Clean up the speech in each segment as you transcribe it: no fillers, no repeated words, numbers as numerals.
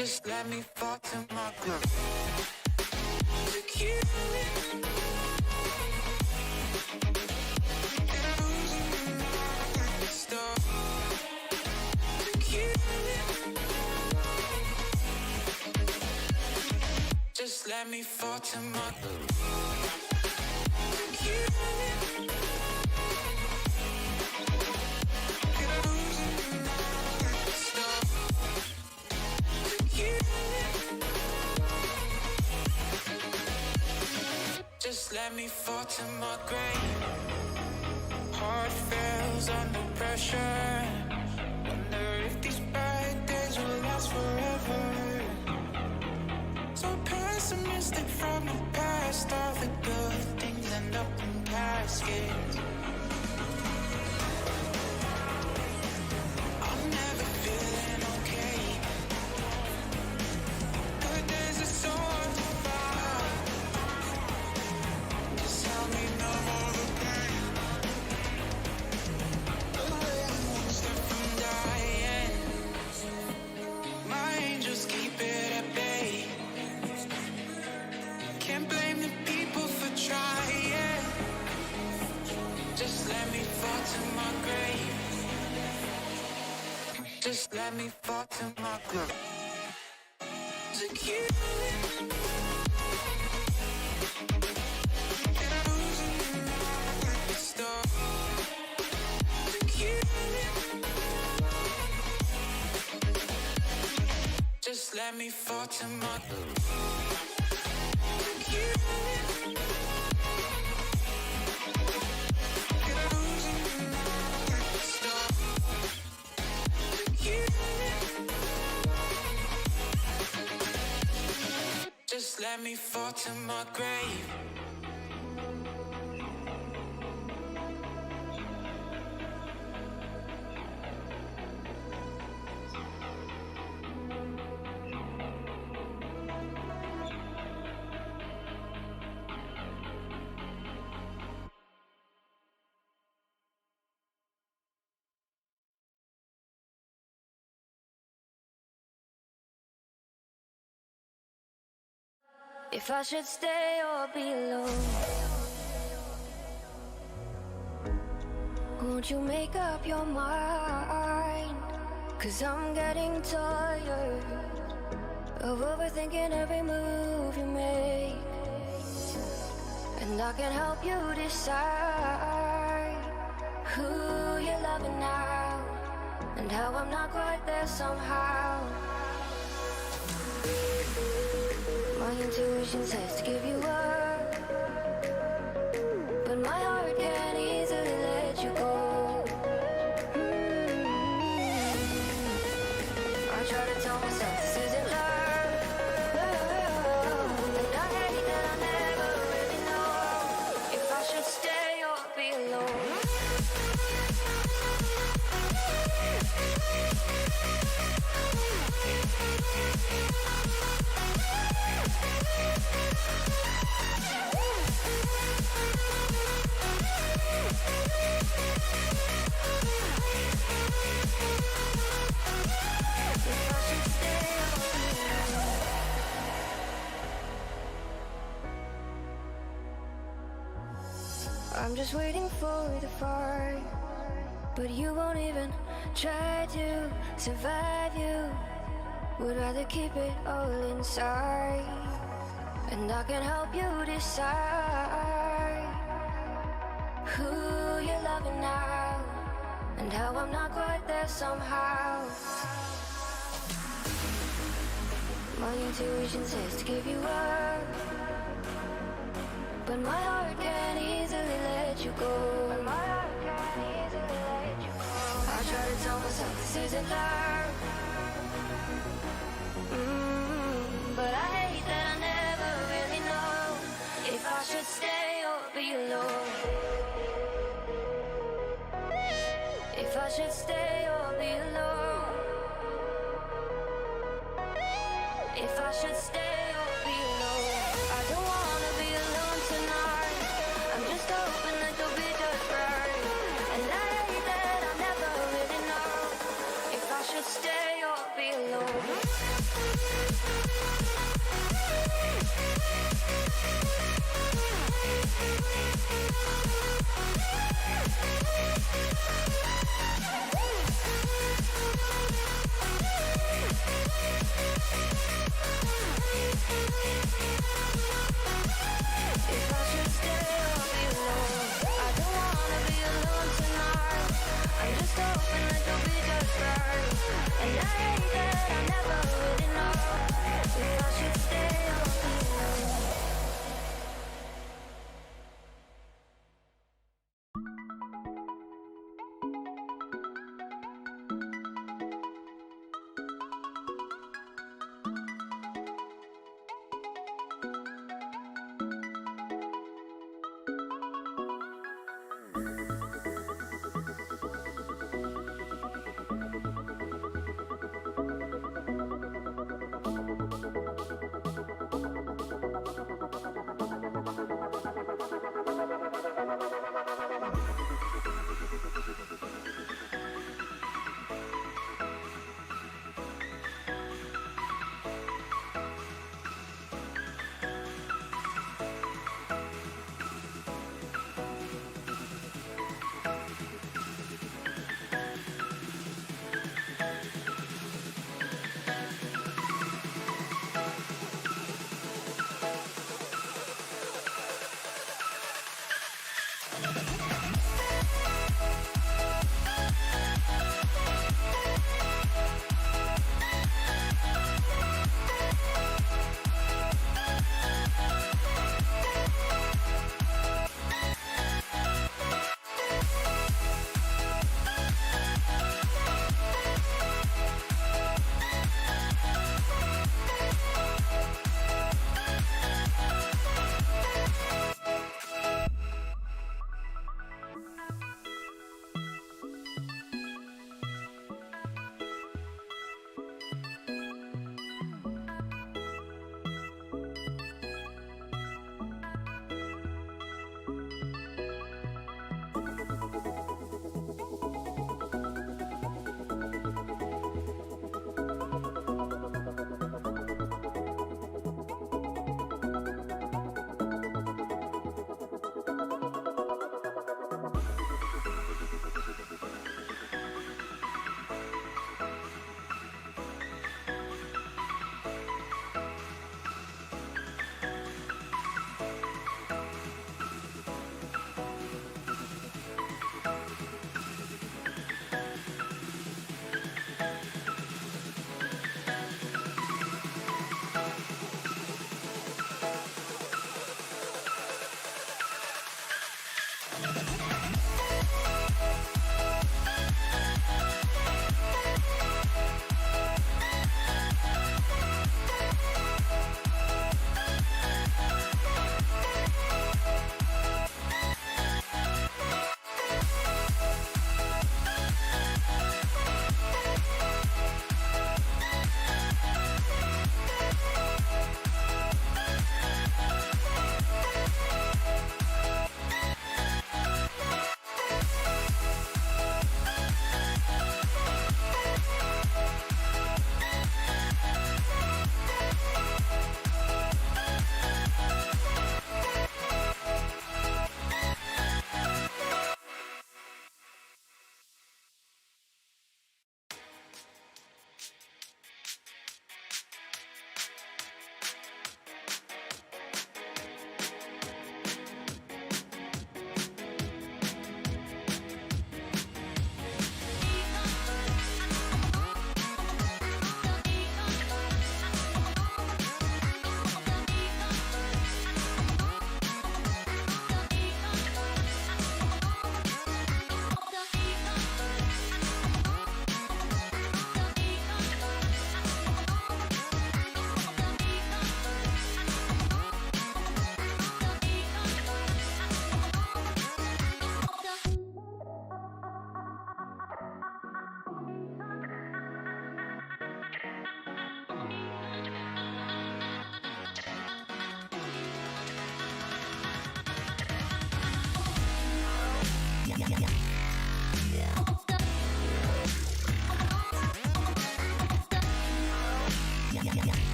Just let me fall to my groove. Look you. Stop. Look you. Just let me fall to my groove. Look you. Just let me fall to my grave. Heart fails under pressure. Wonder if these bad days will last forever. So pessimistic from the past. All the good things end up in caskets. I'm never feeling okay. Good days are so hard to find. Tell me no more the pain. The way I won't stop from dying. My angels keep it at bay. Can't blame the people for trying. Just let me fall to my grave. Just let me fall to my grave. Took you. Just let me fall to my groove. Just let me fall to my grave. If I should stay or be alone, won't you make up your mind? 'Cause I'm getting tired of overthinking every move you make. And I can help you decide who you're loving now, and how I'm not quite there somehow. My intuition says to give you up, but my heart can't easily let you go. I try to tell myself this isn't love, and I hate that I never really know if I should stay or be alone. I'm just waiting for the fire, but you won't even try to survive. You would rather keep it all inside, and I can help you decide who you're loving now, and how I'm not quite there somehow. My intuition says to give you up, but my heart can't easily let you go. I try to tell myself this isn't love, but I hate that I never really know if I should stay or be alone. If I should stay or be alone. If I should stay or be alone. I don't wanna be alone tonight. I'm just hoping that you'll be just right. And I hate that I'll never really know if I should stay or be alone.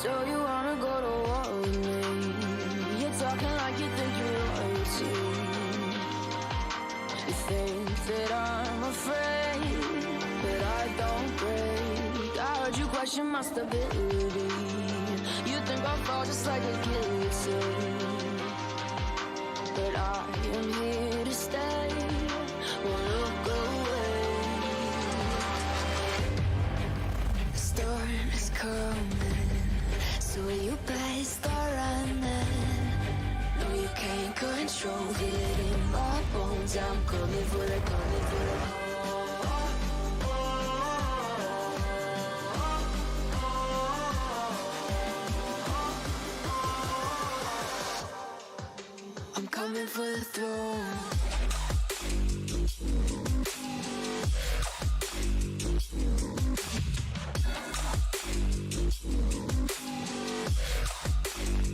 So you wanna go to war with me? You're talking like you think you're royalty. You think that I'm afraid, but I don't break. I heard you question my stability. You think I'll fall just like a guillotine, but I am here to stay. Won't look away. The storm is coming, so you better start running. No, you can't control it in my bones. I'm coming for the, coming for the. I'm coming for the throne.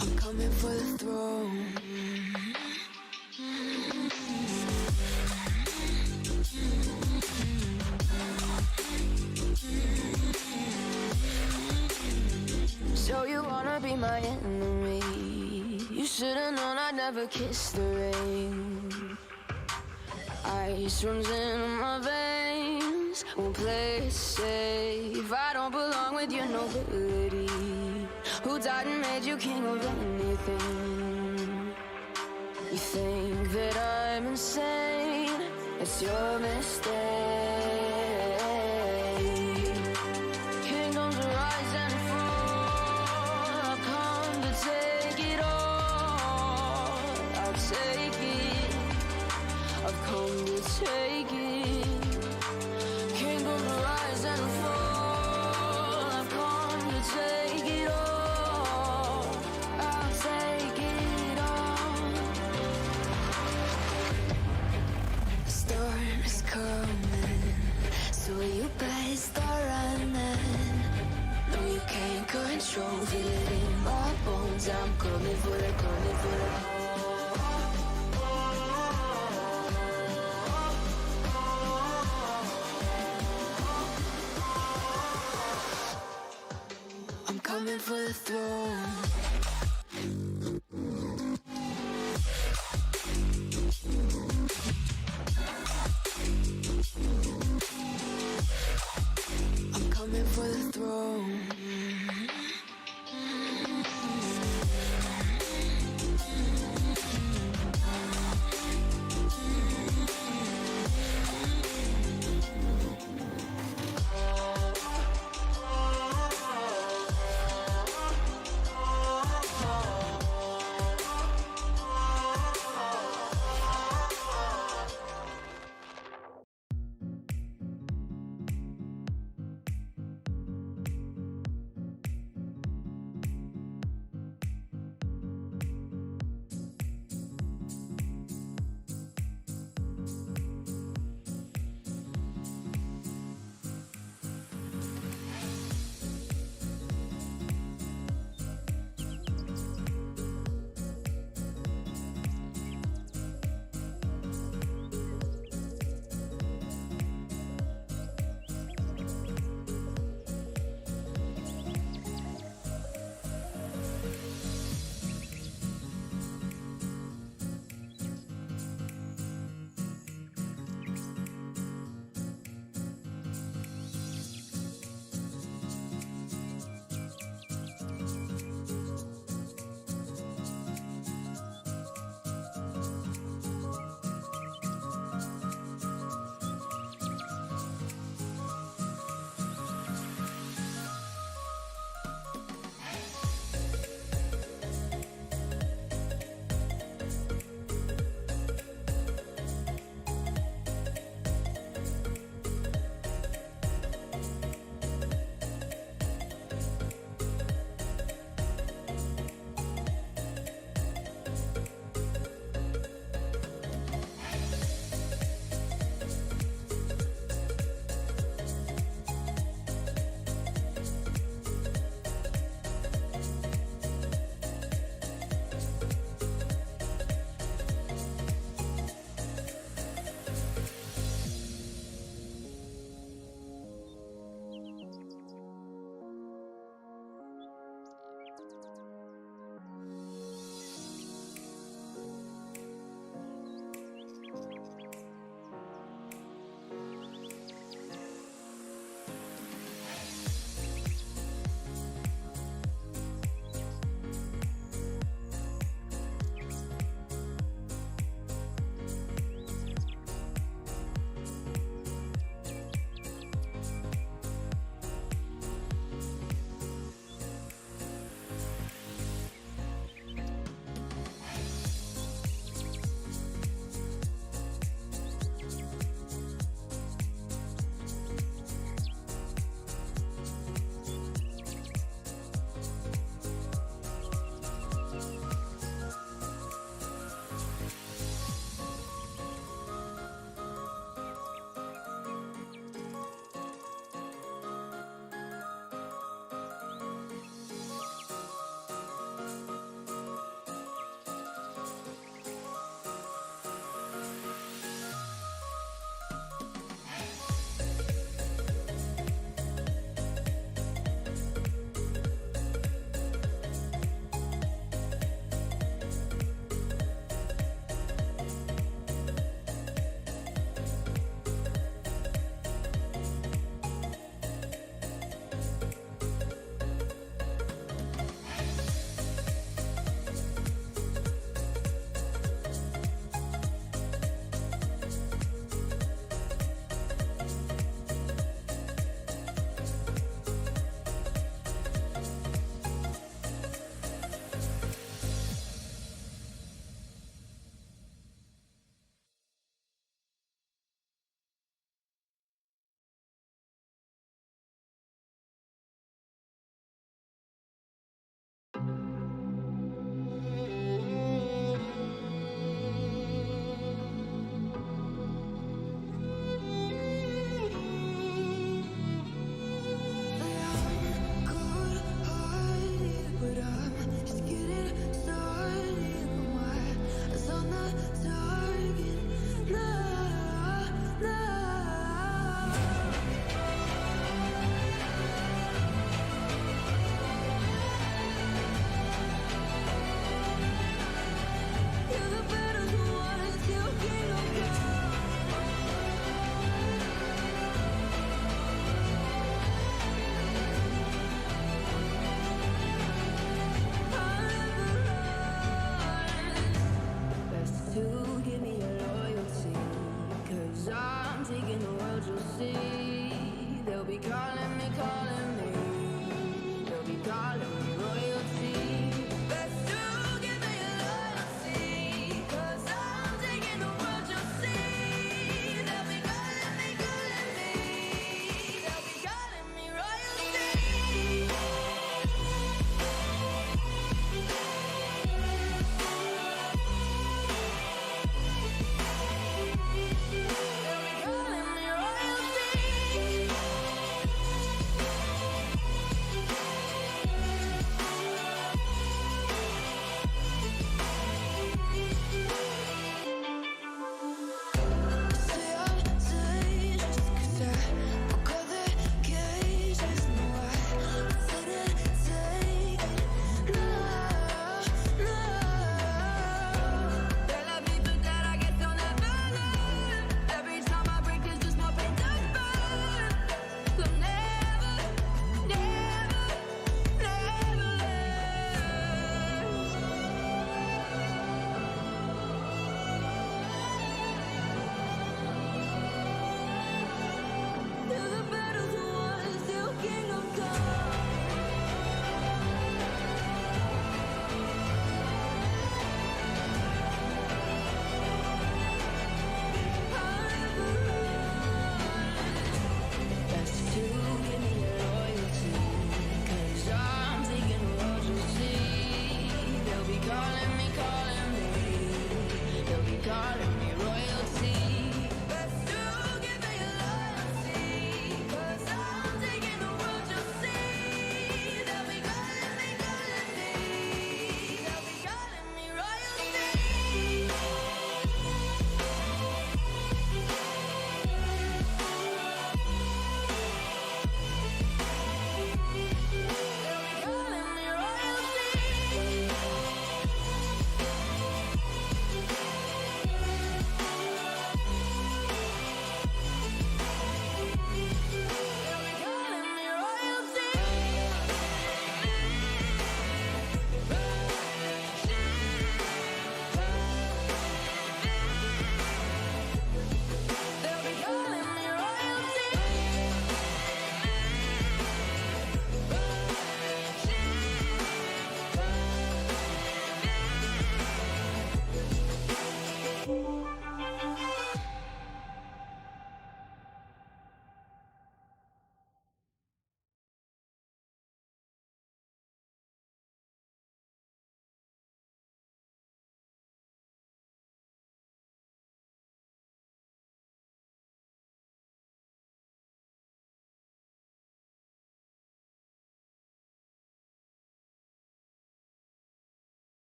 I'm coming for the throne. So you wanna be my enemy? You should've known I'd never kiss the rain. Ice runs in my veins, won't play it safe. I don't belong with your nobility. Who died and made you king of anything? You think that I'm insane? It's your mistake. Kingdoms rise and fall. I've come to take it all. I'll take it. I've come to take it. Kingdoms rise and fall. I've come to take it all. I'll take it all. The storm is coming, so you better start running. No, you can't control it in my bones. I'm coming for the, coming for the. I'm coming for the throne. I'm coming for the throne.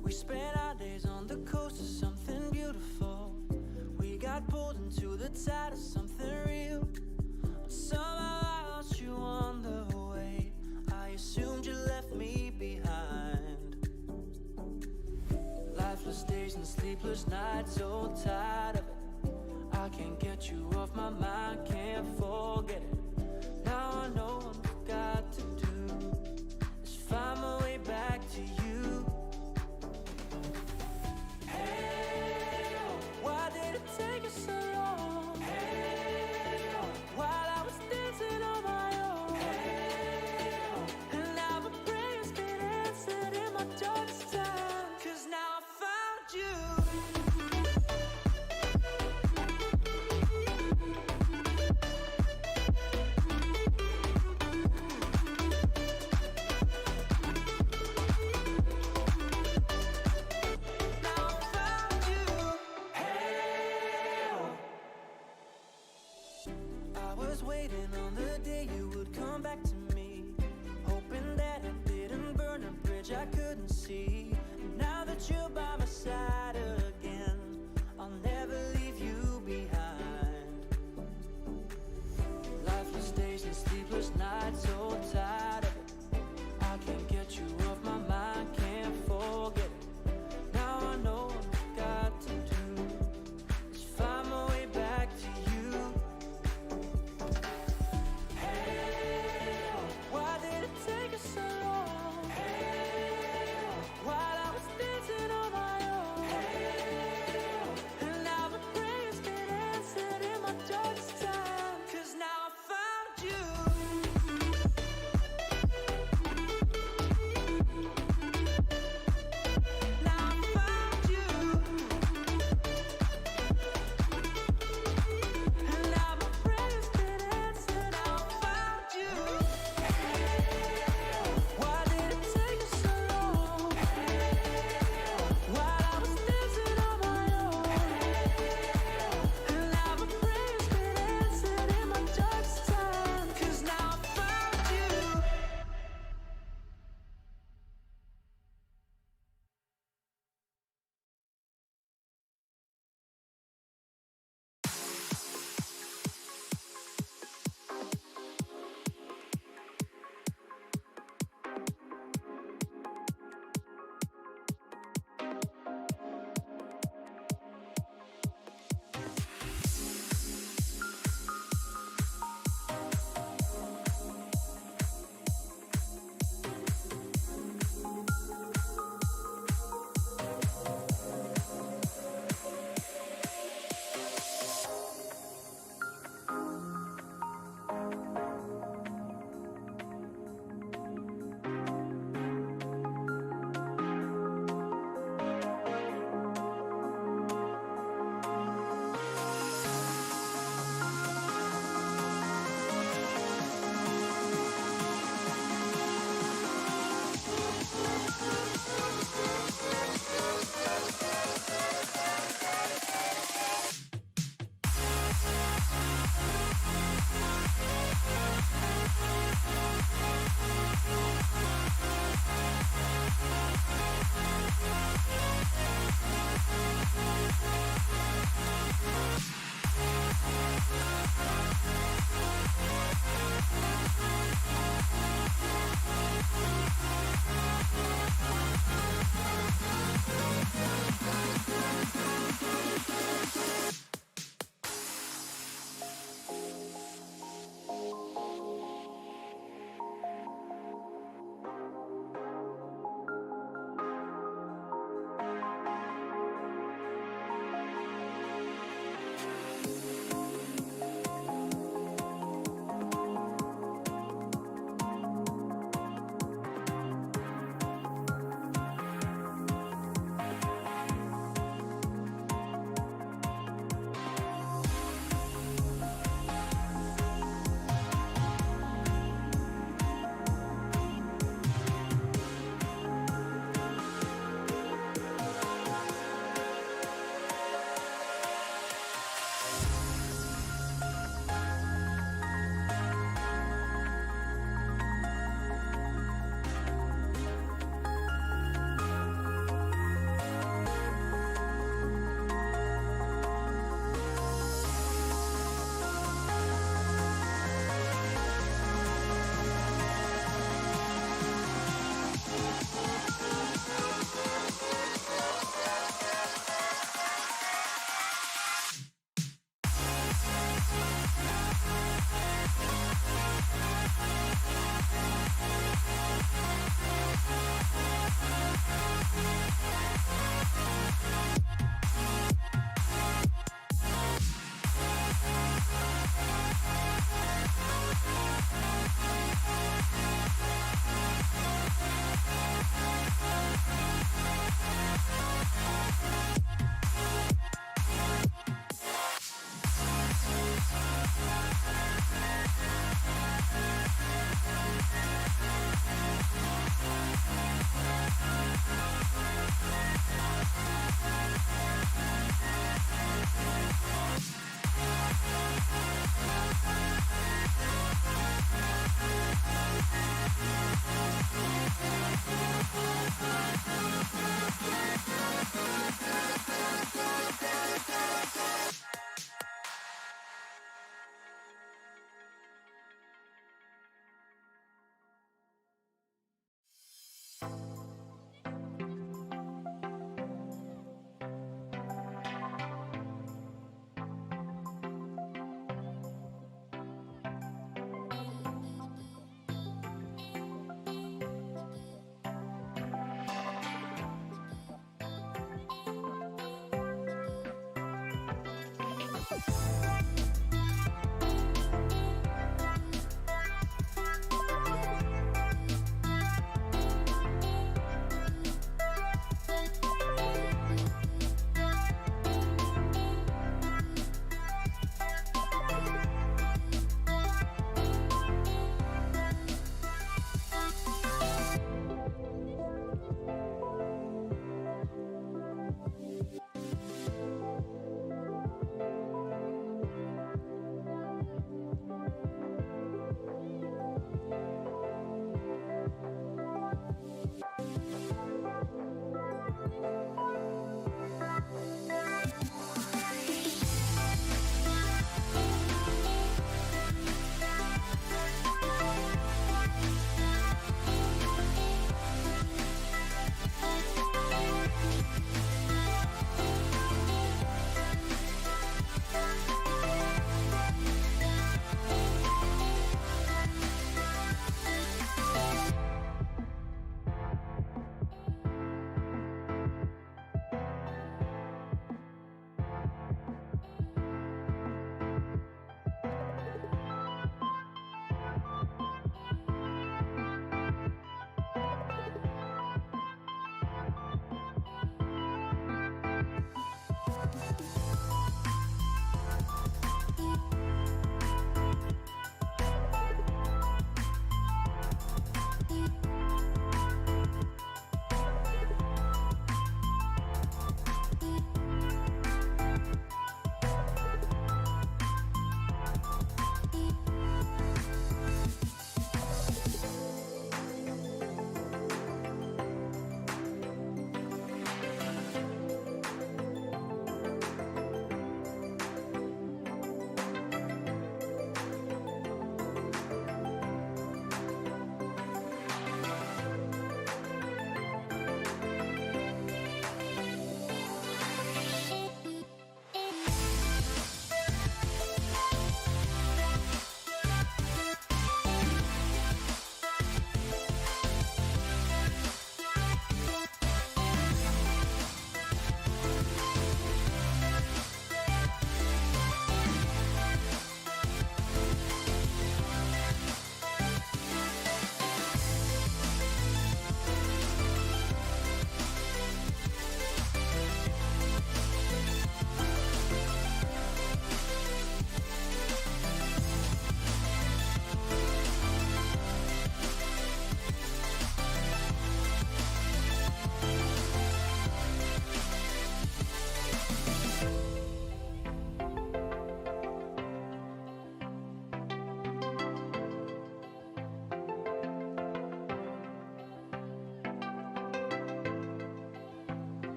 We spent our days on the coast of something beautiful. We got pulled into the tide of something real. But somehow I lost you on the way. I assumed you left me behind. Lifeless days and sleepless nights, so tired of it. I can't get you off my mind, can't forget it. Now I know what I've got to do is find my way back to you. Hey, why did it take us so long? Hey, while I was dancing on my own. Hey, and now my prayers get answered in my darkest time. 'Cause now I found you. Waiting on the day you would come back to me, hoping that I didn't burn a bridge I couldn't see. And now that you're by my side,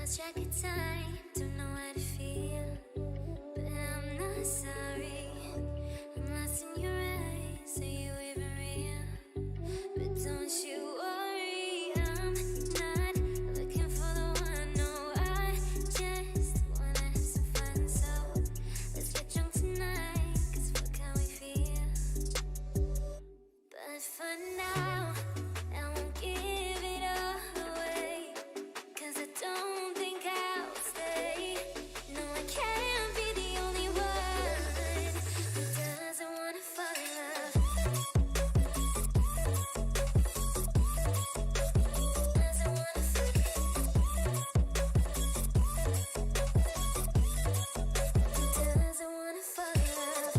lost track of time, don't know how to feel, but I'm not sorry. I'm lost in your eyes, are you even real? But don't you worry, I'm not looking for the one. No, I just wanna have some fun. So let's get drunk tonight, 'cause fuck how we feel. But for now, I won't give it all away, 'cause I don't think I'll stay. No, I can't be the only one who doesn't wanna fall in love. Doesn't wanna fall in love. Doesn't wanna fall in love.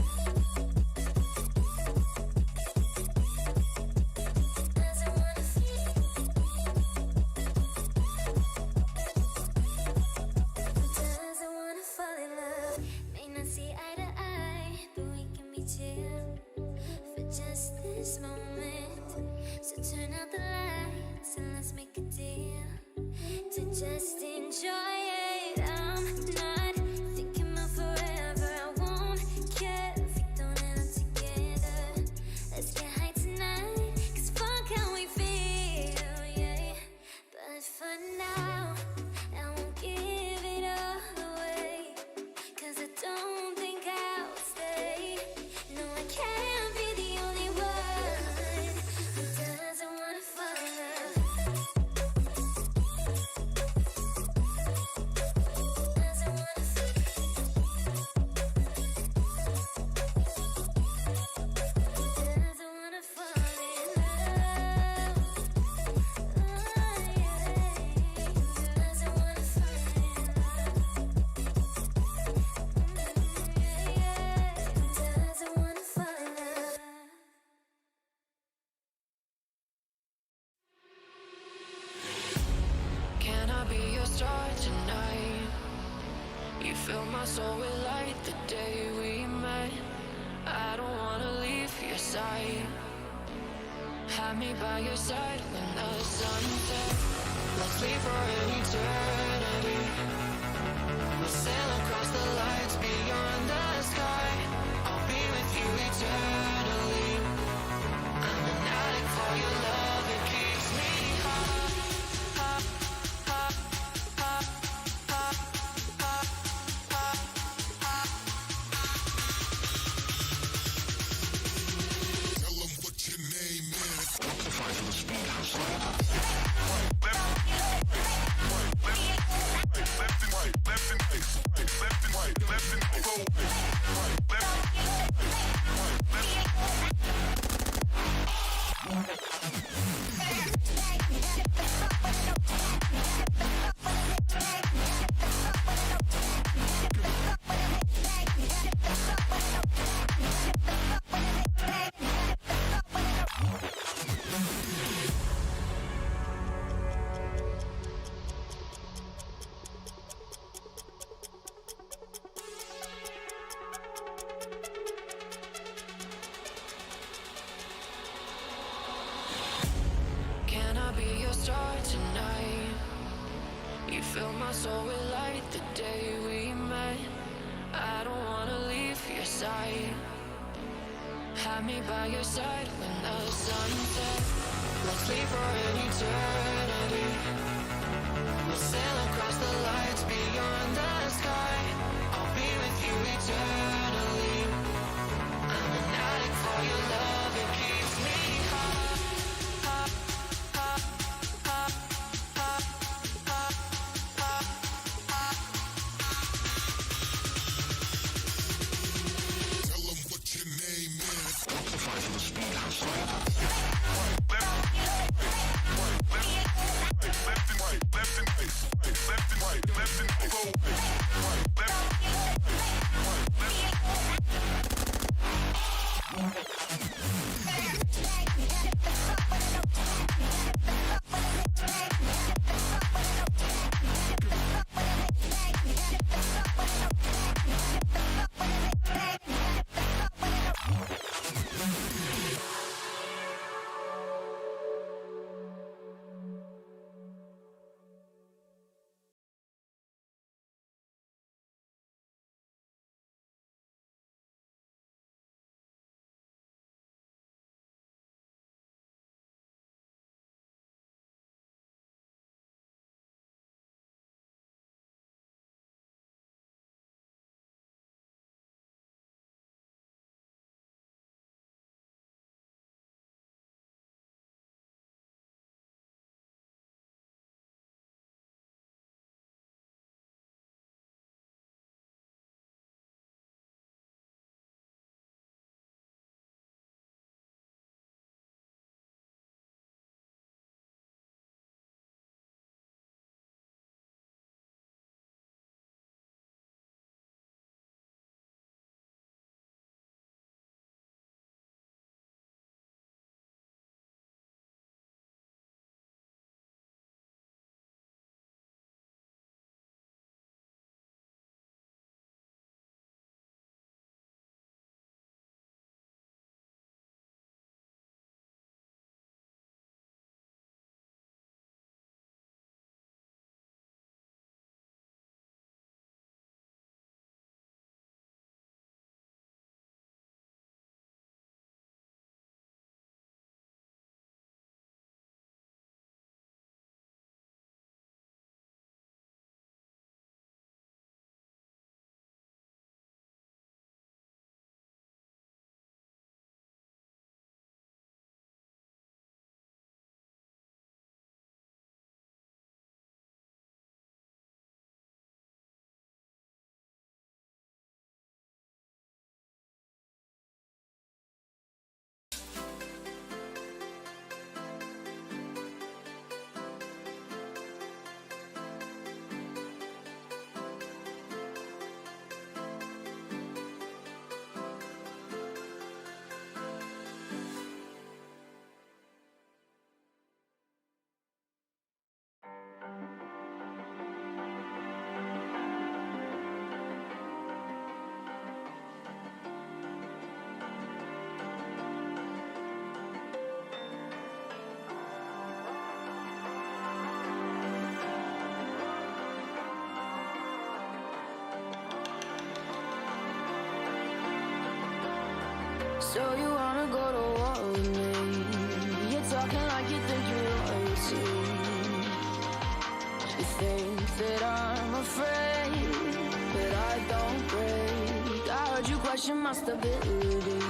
Doesn't wanna fall in love. Doesn't wanna fall in love. May not see eye to eye, but we can be chill for just this moment. So turn out the lights and let's make a deal to just enjoy it. I'm not thinking about forever. I won't care if we don't end up together. Let's get high tonight, 'cause fuck how we feel, yeah. But for now, I won't give it all away, 'cause I don't think I'll stay. No, I can't be the only one who doesn't wanna fall in love. Doesn't wanna fall in love. Doesn't wanna fall in love. Doesn't wanna fall in love. Doesn't wanna fall in love. Can I be your star tonight? You fill my soul with light the day we met. I don't wanna leave your side. Have me by your side when the sun sets. Let's leave for an eternity. We'll sail across the lights beyond the sky. I'll be with you eternally. I'm an addict for your love, it keeps me high. Tell them what your name is. Can I be your star tonight? You fill my soul with light the day we met. I don't wanna leave your side. Have me by your side when the sun sets. Let's leave for an eternity. We'll sail across the lights beyond the sky. I'll be with you eternally. I'm an addict for your love, it keeps me high. Tell them what your name is. Left and right. So you wanna go to war with me? You're talking like you think you're royalty. You think that I'm afraid, but I don't break. I heard you question my stability.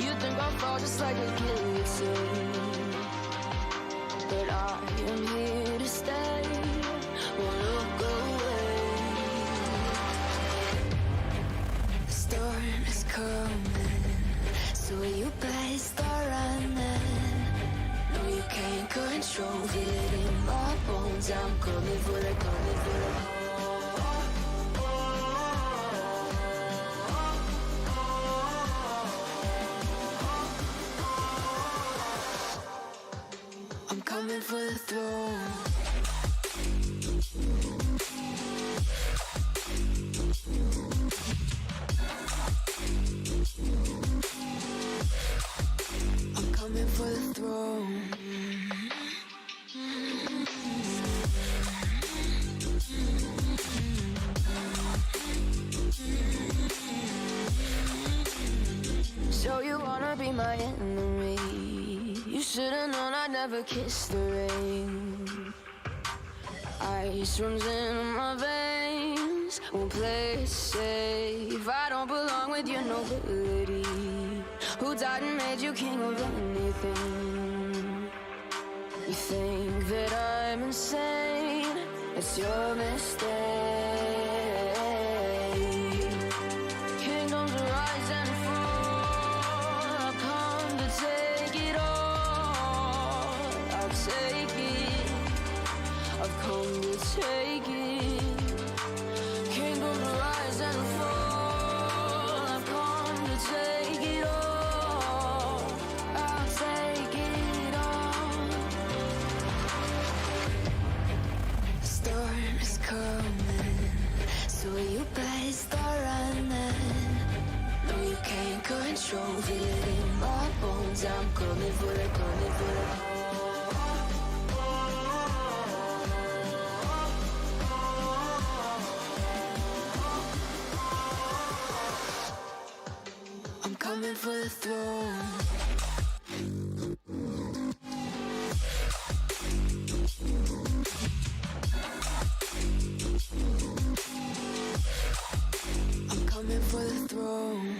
You think I'll fall just like a guillotine, but I am here to stay. Won't look away. The storm is coming, so you better start running. No, you can't control it in my bones. I'm coming for the, coming for the. I'm coming for the throne. I'm coming for the throne. So you wanna be my enemy? You should've known I'd never kiss the rain. Ice runs in my veins, won't play it safe. I don't belong with your nobility. Who died and made you king of anything? You think that I'm insane? It's your mistake. Kingdoms rise and fall. I've come to take it all. I'll take it. I've come to take it. Kingdoms rise and fall. I've come to take it all. I'll take it all. The storm is coming, so you better start running. No, you can't control it in my bones. I'm coming for the, coming for the. I'm coming for the throne. I'm coming for the throne.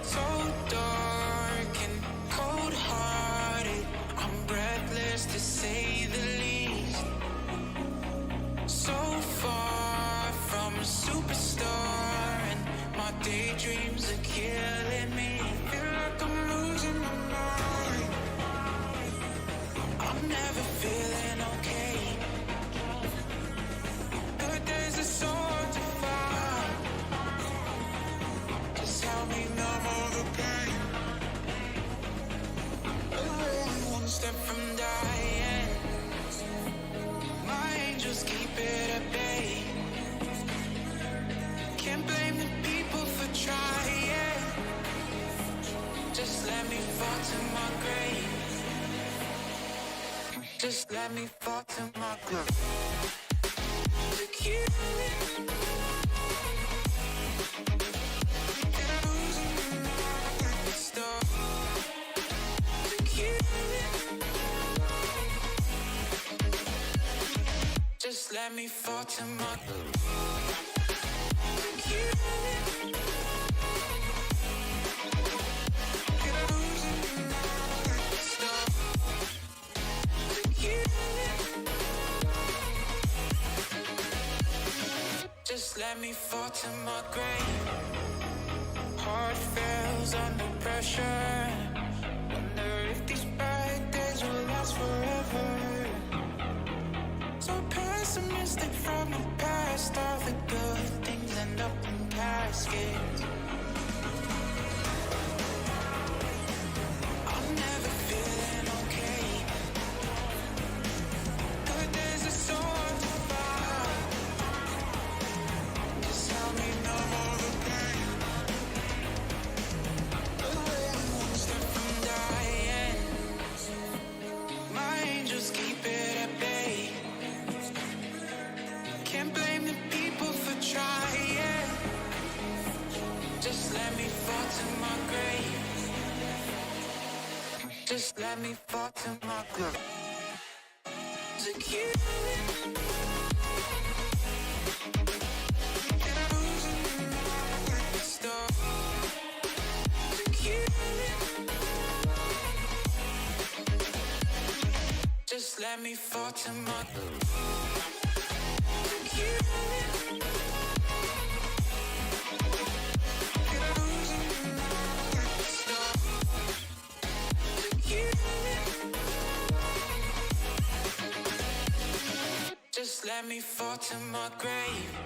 So dark and cold-hearted, I'm breathless to say the least. So far from a superstar, and my daydreams are killing me. Feel like I'm losing my mind. I'm never feeling okay. Good days are so hard to find. Just help me numb all the pain. I'm only one step from dying. My angels keep it at bay. Can't blame the people for trying. Just let me fall to my grave. Just let me fall to my grave. Look you. Just let me fall to my Just let me fall to my grave. Heart fails under pressure. Wonder if these bad days forever. So pessimistic from the past, all the good things end up in caskets. I'm never feeling okay. Good days are so hard to find. Just help me numb all the pain. Away, I'm one step from dying. My angels keep it at bay. Can't blame the people for trying. Just let me fall to my grave. Just let me fall to my grave. To you. And I'm losing the start. To you. Just let me fall to my grave. To you. And I'm losing the start. To you. Just let me fall to my grave.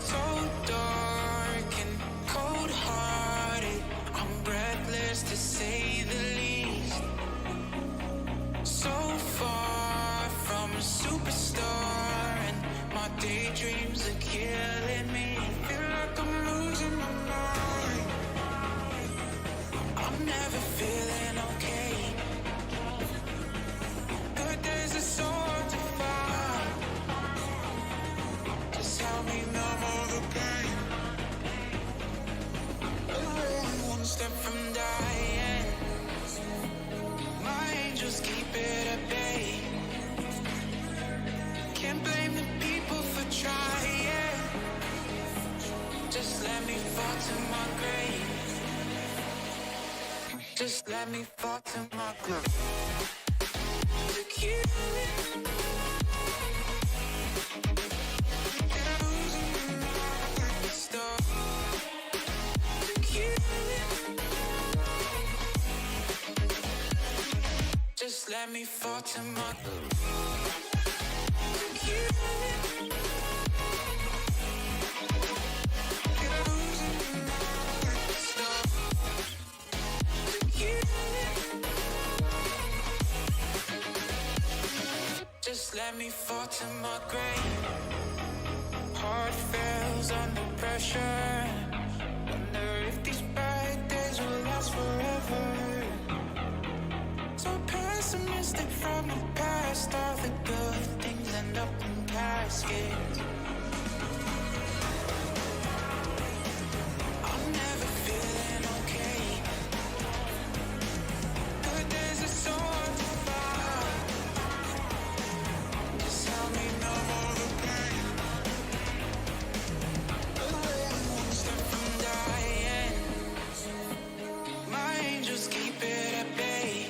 So dark and cold-hearted, I'm breathless to say the least. So far from a superstar, and my daydreams are killing me. Feel like I'm losing my mind. I'm never feeling okay. Good days are so hard to find. Just help me numb all the pain. I'm one step from dying. My angels keep it at bay. Can't blame the people for trying. Just let me fall to my grave. Just let me fall to my grave. Look you. Just let me fall to my Just let me fall to my grave. Heart fails under pressure. Wonder if these bad days will last forever. So pessimistic from the past. All the good things end up in caskets. I'm never feeling okay. Good days are so hard to find. Just help me numb all the pain. One step from dying. My angels keep it at bay.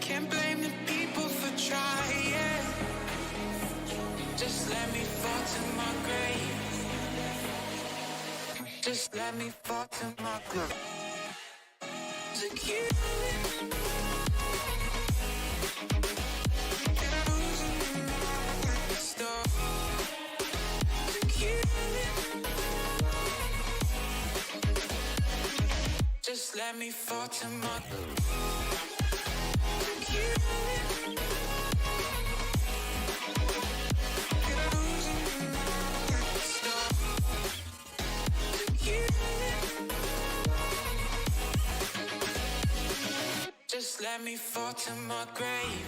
Can't blame the people for trying. Just let me fall to my grave. Just let me fall to my grave. To keep just let me fall to my just let me fall to my grave.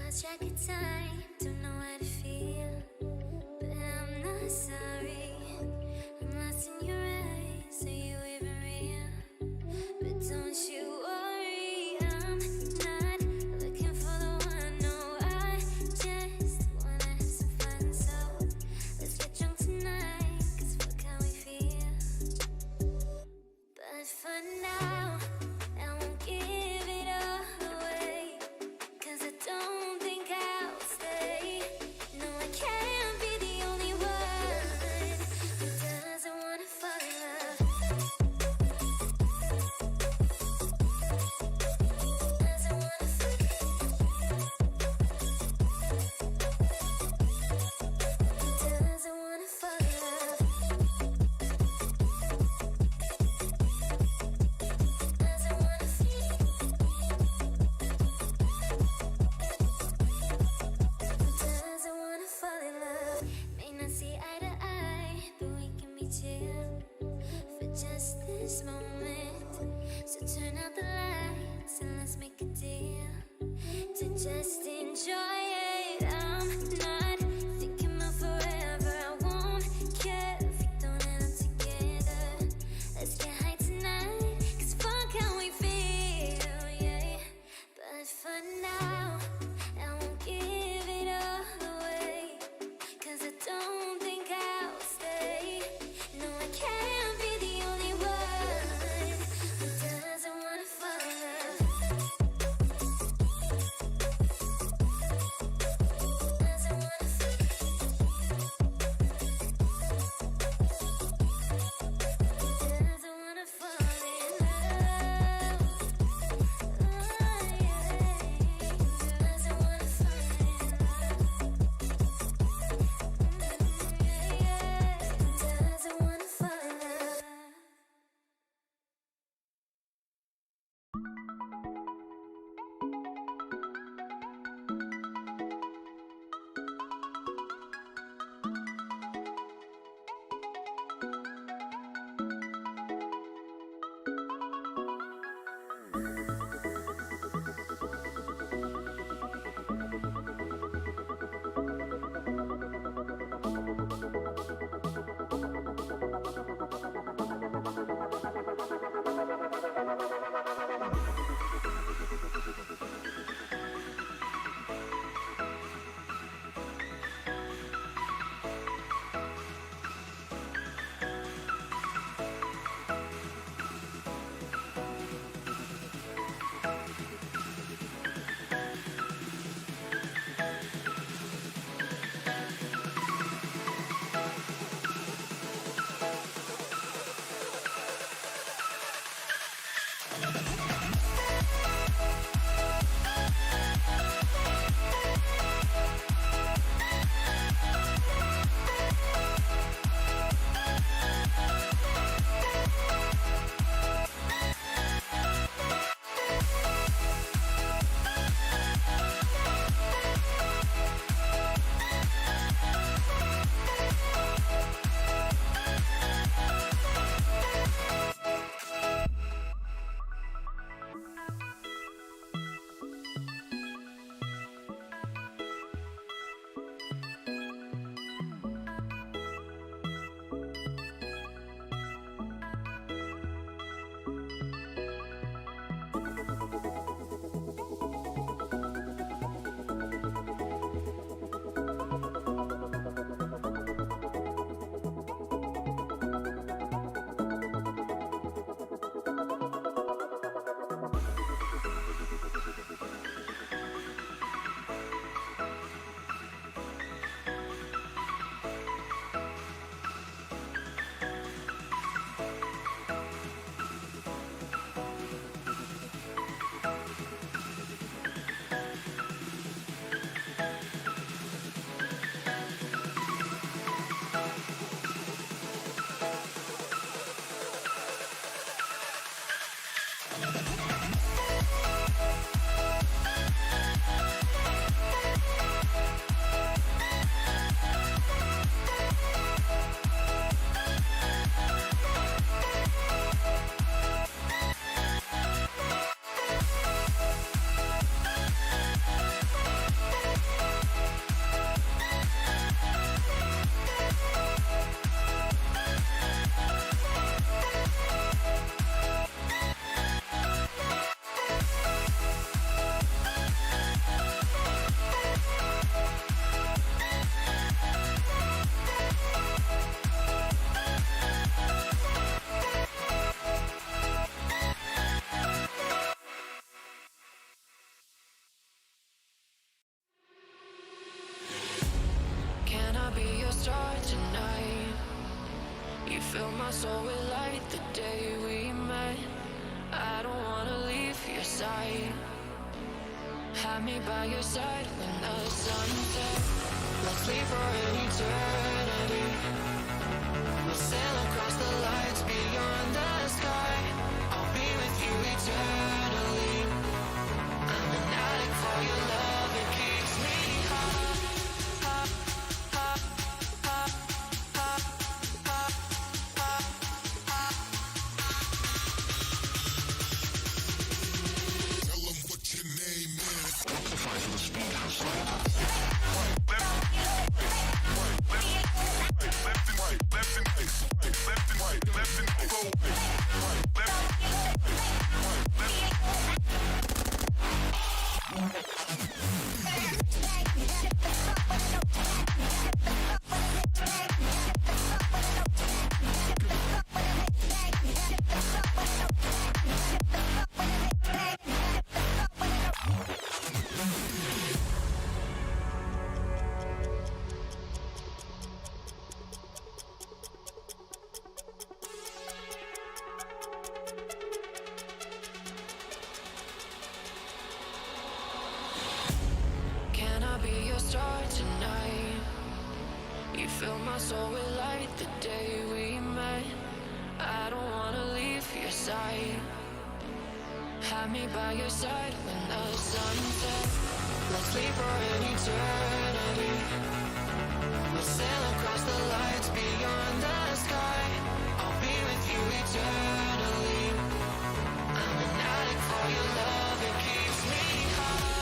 lost track of time, don't know how to feel, but I'm not sorry. I'm lost in your eyes, are you even real? But don't you worry, I'm not looking for the one. No, I just wanna have some fun. So let's get drunk tonight, 'cause fuck how we feel. But for now, I won't give it all away, 'cause I don't think I'll stay. No, I can't be the only one who doesn't wanna fall in love. Doesn't wanna fall in love. Doesn't wanna fall in love. Doesn't wanna feel. Doesn't wanna fall in love. May not see eye to eye, but we can be chill for just this moment. So turn out the lights and let's make a deal to just enjoy it. I'm not thinking about forever. I won't care if we don't end up together. Let's get high tonight, 'cause fuck how we feel, yeah. But for now, I won't give it all away, 'cause I don't think I'll stay. No, I can't be the only one who doesn't wanna fall in love. star tonight. You fill my soul with light the day we met. I don't wanna leave your side. Have me by your side when the sun sets. Let's leave for an eternity. We'll sail across the lights beyond the sky. I'll be with you eternally. I'm an addict for your love, it keeps me high. Tell them what your name is. Can I be your star tonight? You fill my soul with light the day we met. I don't wanna leave your side. Have me by your side when the sun sets. Let's leave for an eternity. We'll sail across the lights beyond the sky. I'll be with you eternally. I'm an addict for your love, it keeps me high.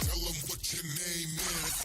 Tell them what your name is.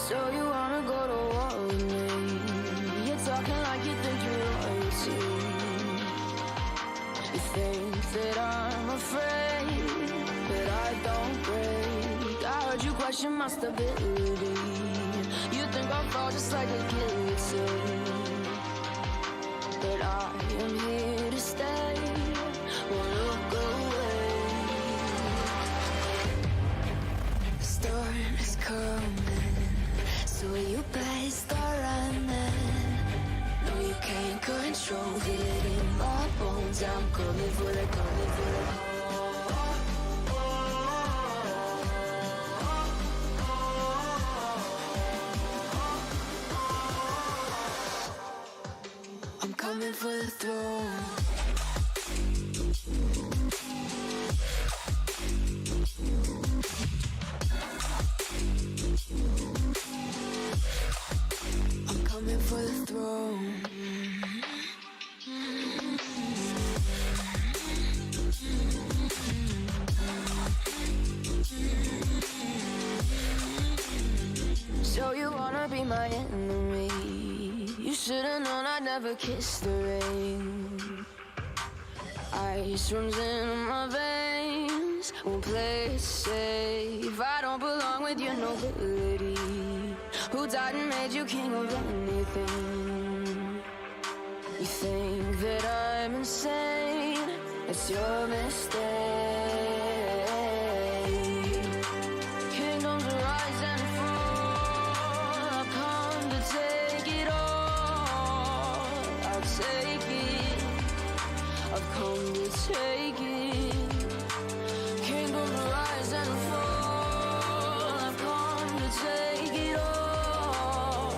So you wanna go to war with me? You're talking like you think you're royalty. You think that I'm afraid, but I don't break. I heard you question my stability. You think I'll fall just like a guillotine, but I am here to stay. Won't look away. The storm is coming, so you better start running. No, you can't control it in my bones. I'm coming for the, coming for the. I'm coming for the throne. I'm coming for the throne. So you wanna be my enemy? You should've known I'd never kiss the rain. Ice runs in my veins, won't play it safe. I don't belong with your nobility. Who died and made you king of anything? You think that I'm insane? It's your mistake. Kingdoms rise and fall. I've come to take it all. I'll take it. I've come to take it. Kingdoms rise and fall. I've come to take it all.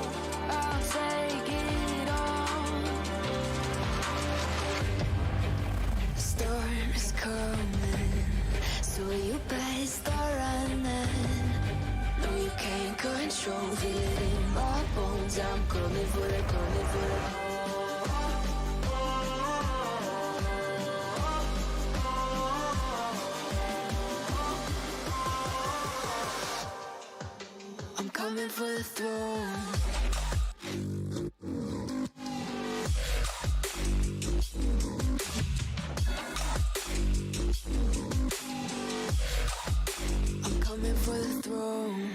I'll take it all. The storm is coming, so you better start running. No, you can't control it in my bones. I'm coming for the, coming for the. I'm coming for the throne. I'm coming for the throne.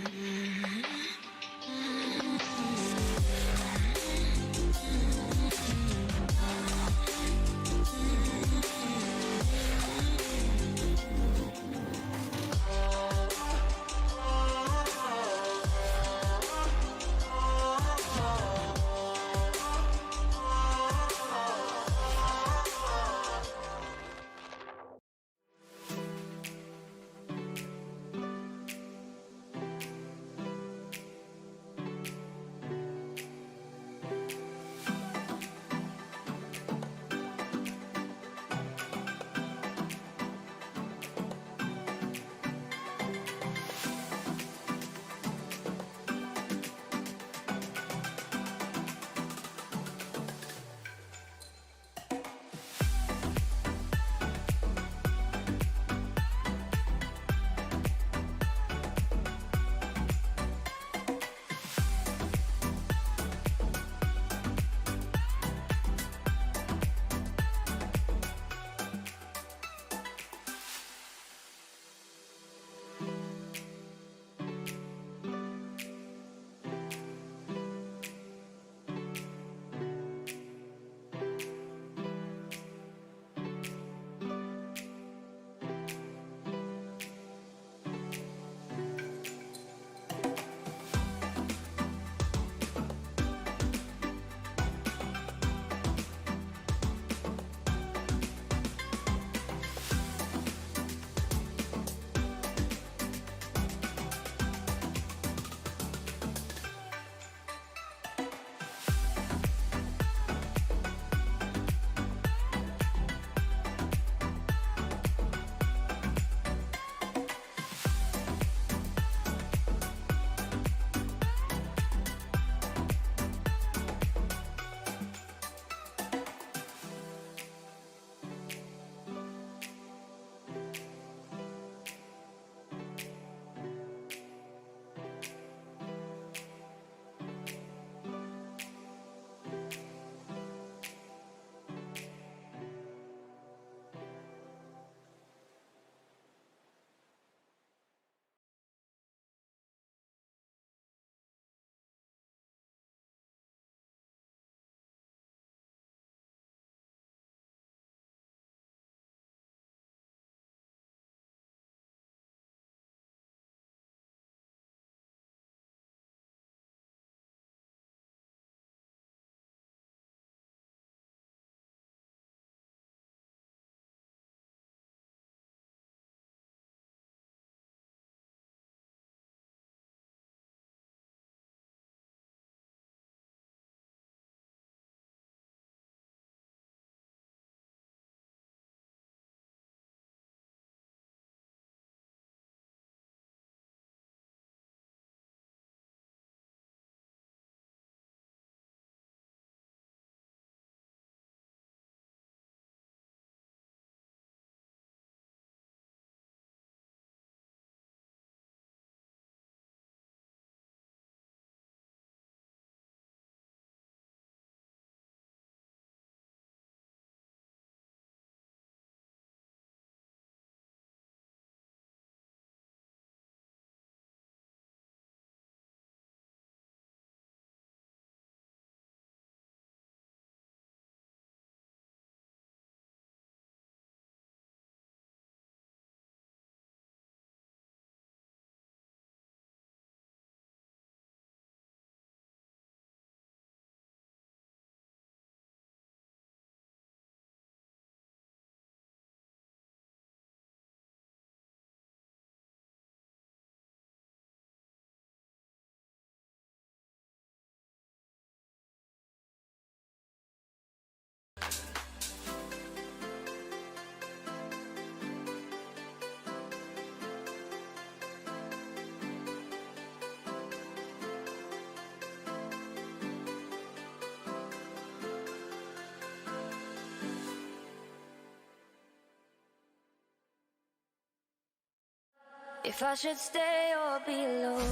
if I should stay or be alone.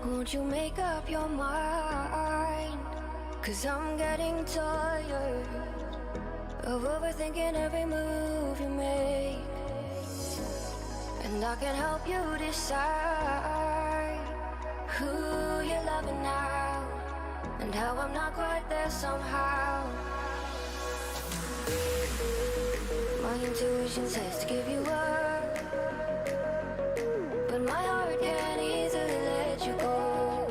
Won't you make up your mind? 'Cause I'm getting tired of overthinking every move you make. And I can help you decide who you're loving now, and how I'm not quite there somehow. My intuition says to give you up, but my heart can't easily let you go.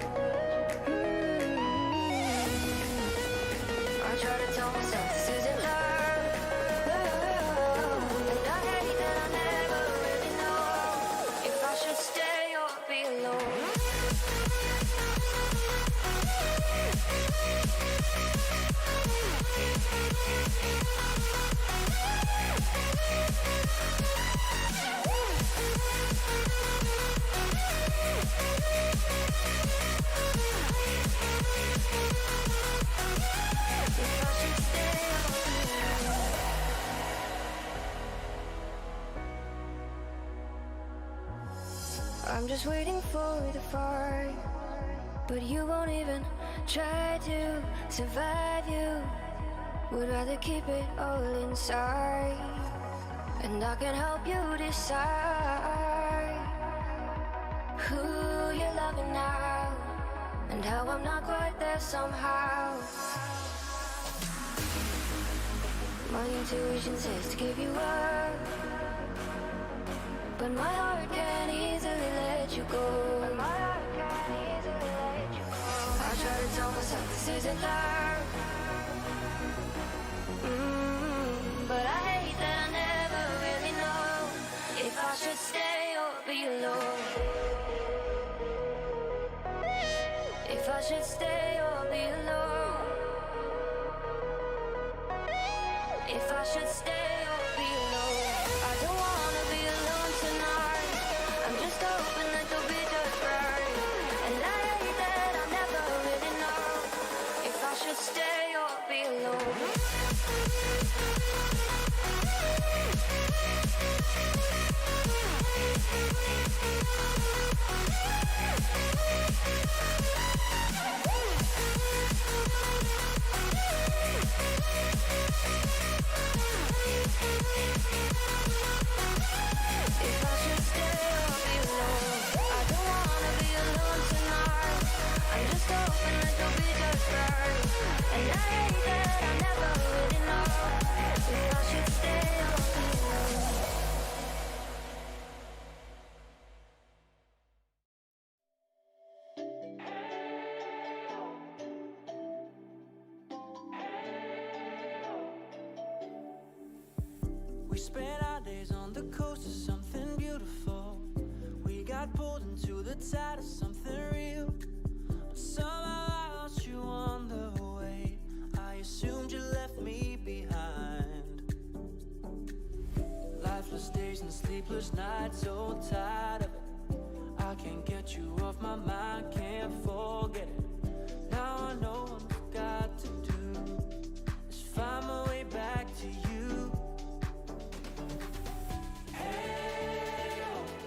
I try to tell myself this isn't love, and I hate that I never really know if I should stay or be alone. I'm just waiting for the fire, but you won't even try to survive. You would rather keep it all inside, and I can help you decide who you're loving now, and how I'm not quite there somehow. My intuition says to give you up, but my heart can't easily let you go. I try to tell myself this isn't love, but I hate that I never really know if I should stay or be alone. If I should stay or be alone. If I should stay or be alone. I don't wanna be alone tonight. I'm just hoping that you'll be just right. And I hate that I'll never really know if I should stay or be alone. If I should stay or be alone. I don't wanna be alone tonight. I'm just hoping that you'll be just right. And I hate that I never really know if I should stay or be alone. We spent our days on the coast of something beautiful. We got pulled into the tide of something real. But somehow I lost you on the way. I assumed you left me behind. Lifeless days and sleepless nights, so tired of it. I can't get you off my mind, can't forget it. Now I know what I've got to do is find my way back to you.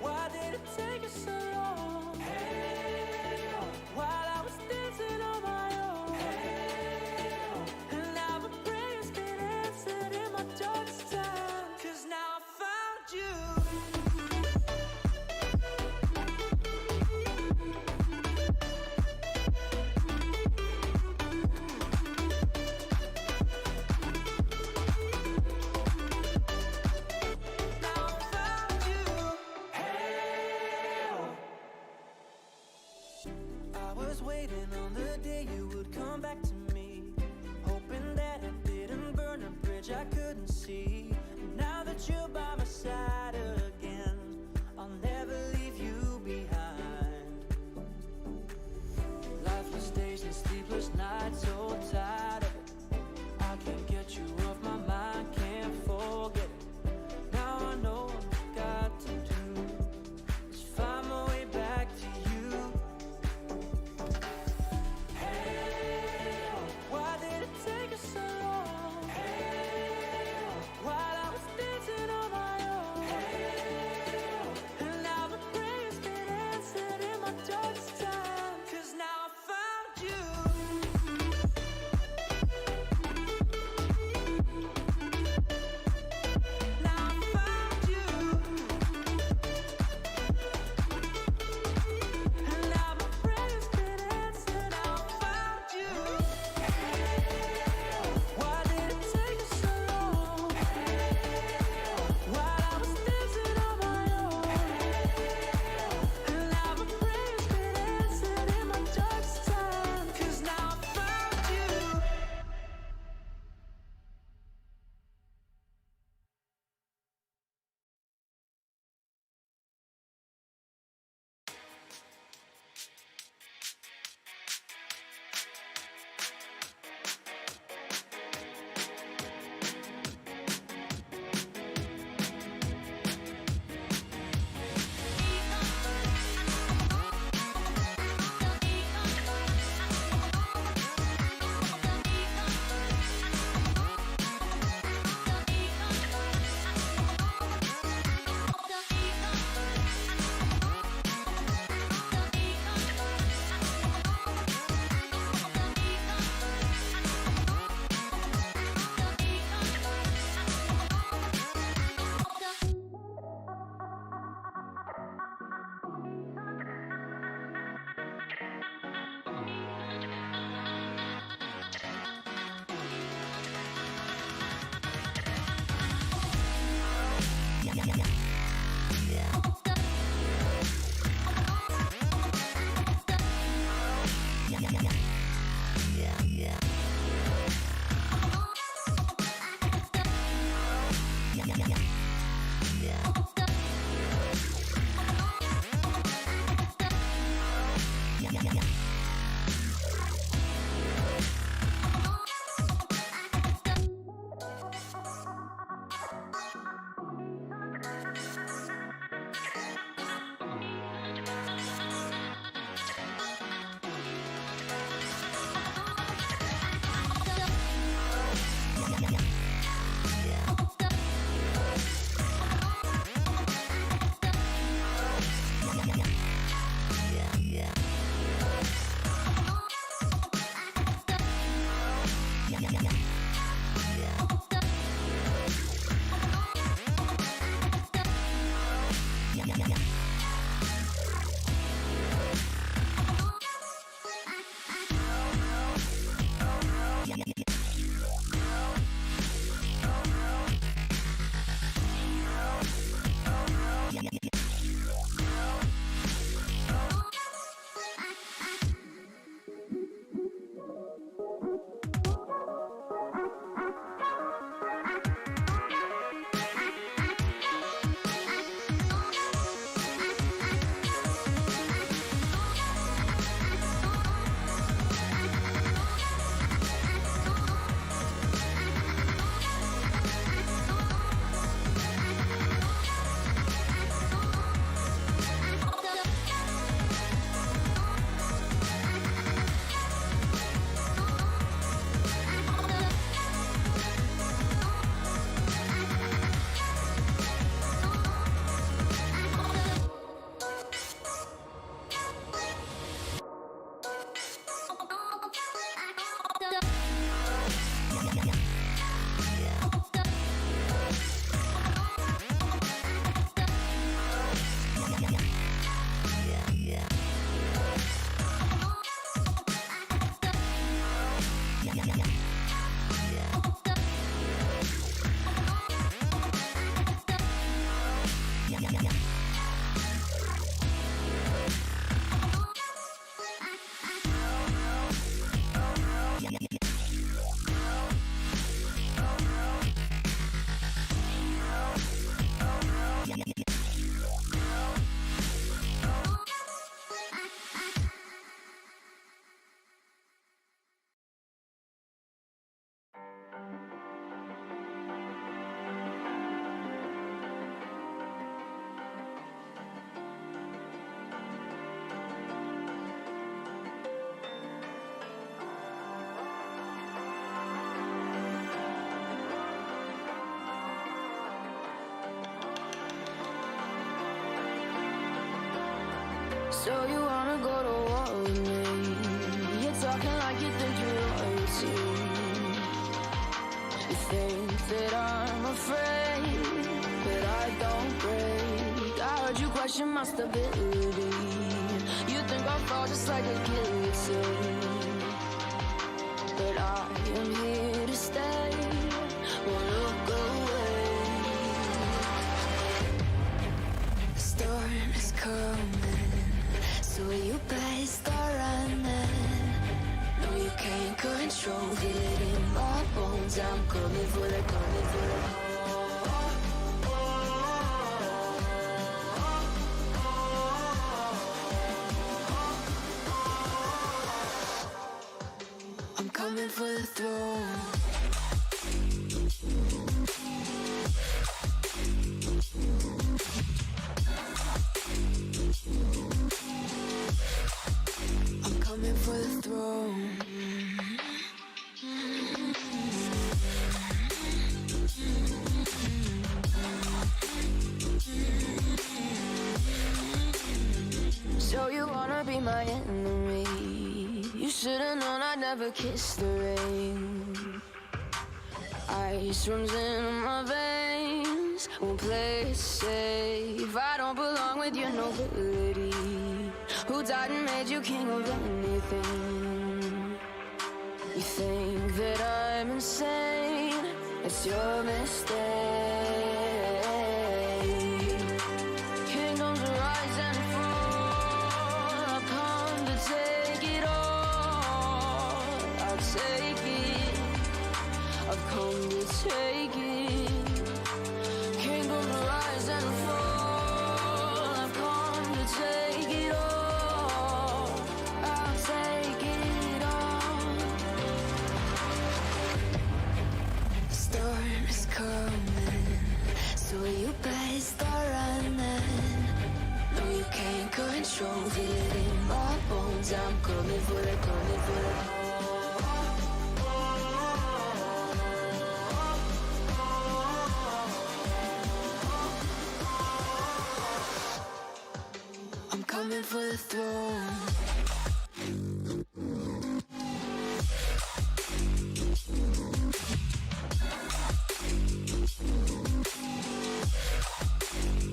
Why did it take us so long? While I was dancing on my own. And now my prayers get answered in my darkest time. 'Cause now I found you. Now I found you. I was waiting on the day you would come back to me, hoping that I didn't burn a bridge I couldn't see. Now that you're by my side again, I'll never leave you behind. Lifeless days and sleepless nights, so tired of it. I can't get you off my mind, can't forget it. Now I know what I've got to do is find my way back to you. Why did it take us so long? While I was dancing on my So you wanna go to war with me? You're talking like you think you're royalty. You think that I'm afraid, but I don't break. I heard you question my stability. You think I'll fall just like a guillotine, but I am here to stay. Won't look away. The storm is coming, so you better start running. No, you can't control it in my bones. I'm coming for the, coming for the. I'm coming for the throne. I'm coming for the throne. So you wanna be my enemy? You should've known I'd never kiss the rain. Ice runs in my veins, won't play it safe. I don't belong with your nobility. Who died and made you king of anything? You think that I'm insane? It's your mistake. Kingdoms rise and fall. I've come to take it all. I'll take it. I've come to take it. Kingdoms rise and fall. I've come to take it all. I'll take it all. The storm is coming, so you better start running. No, you can't control it in my bones. I'm coming for the, coming for the. I'm coming for the throne.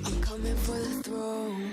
I'm coming for the throne.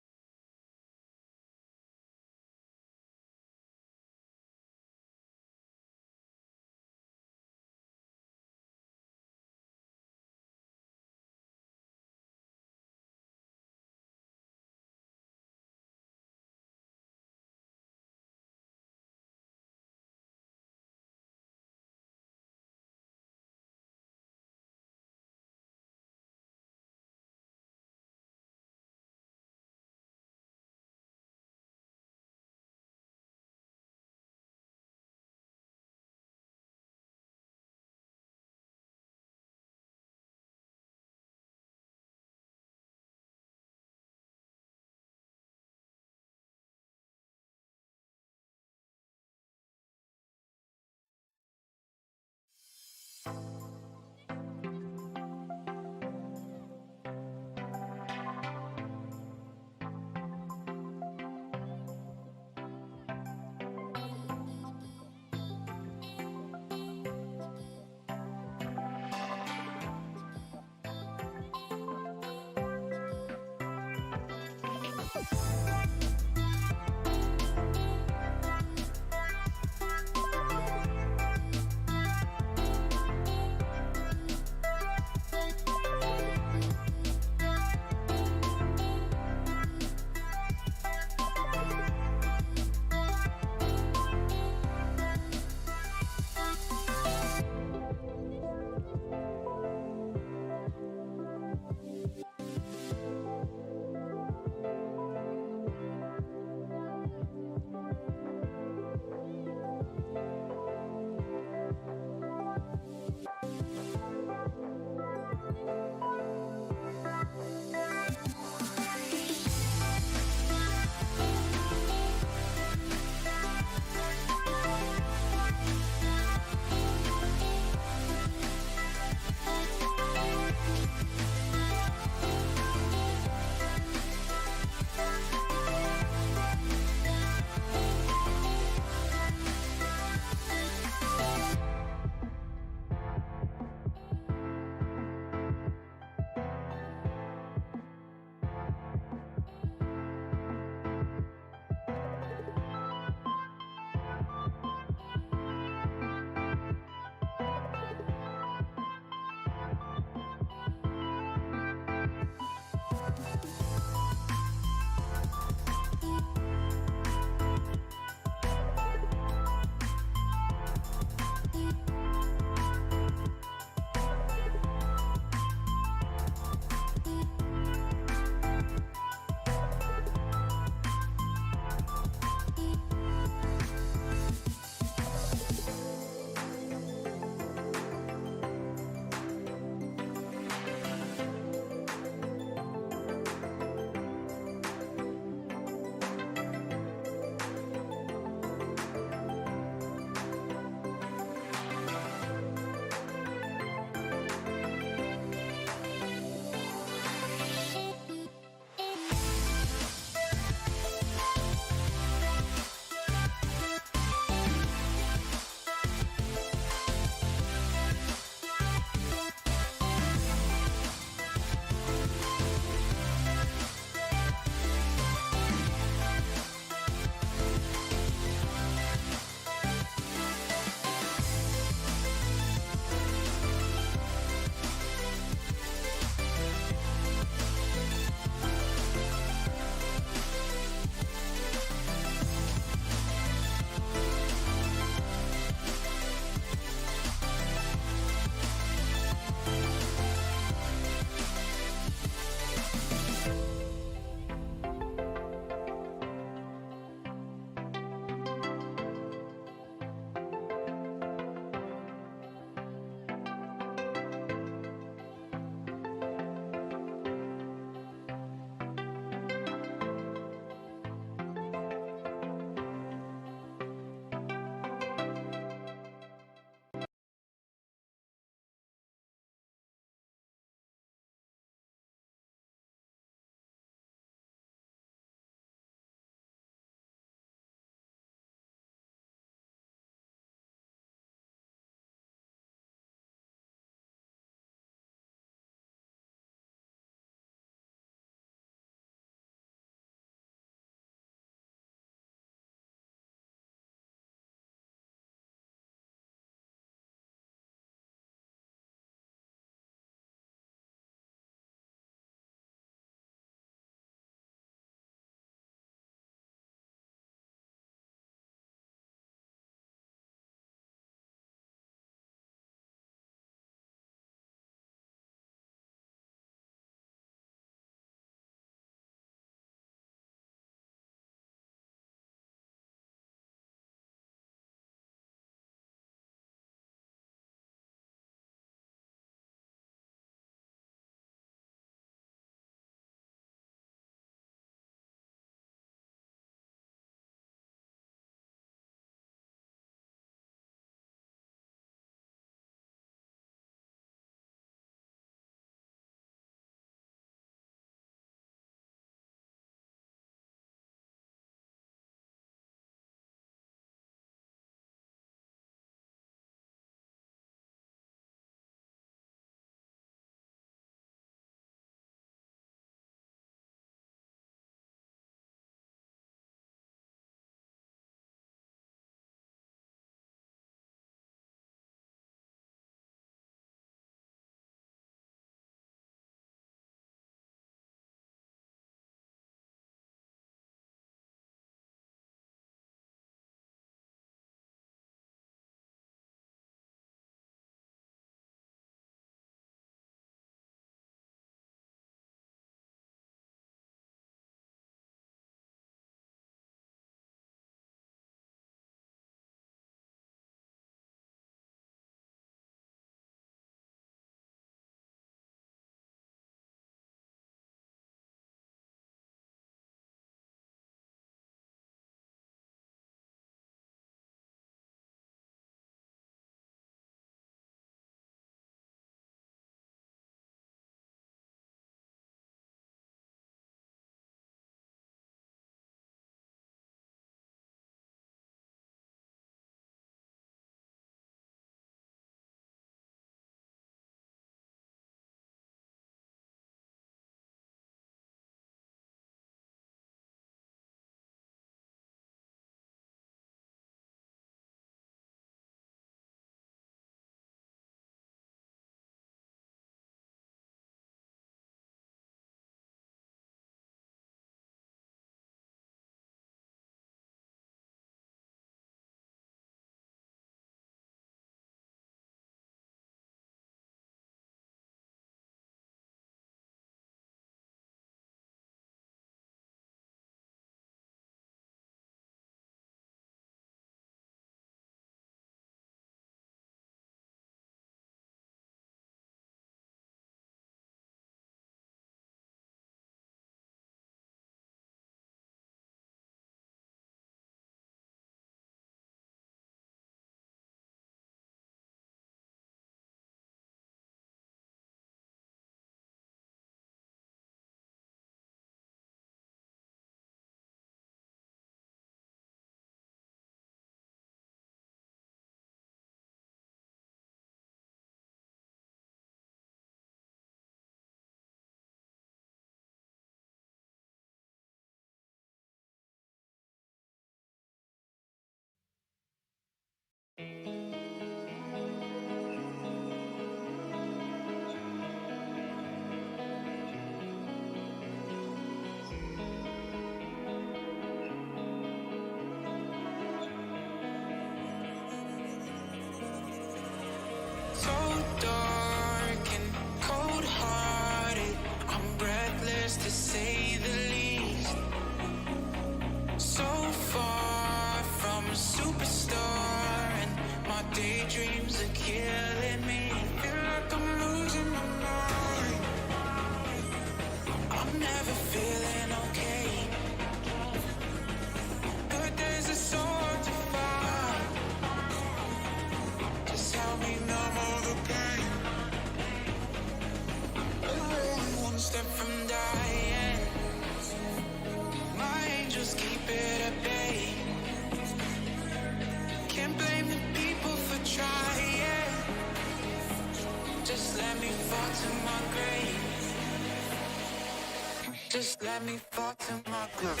Just let me fall to my groove.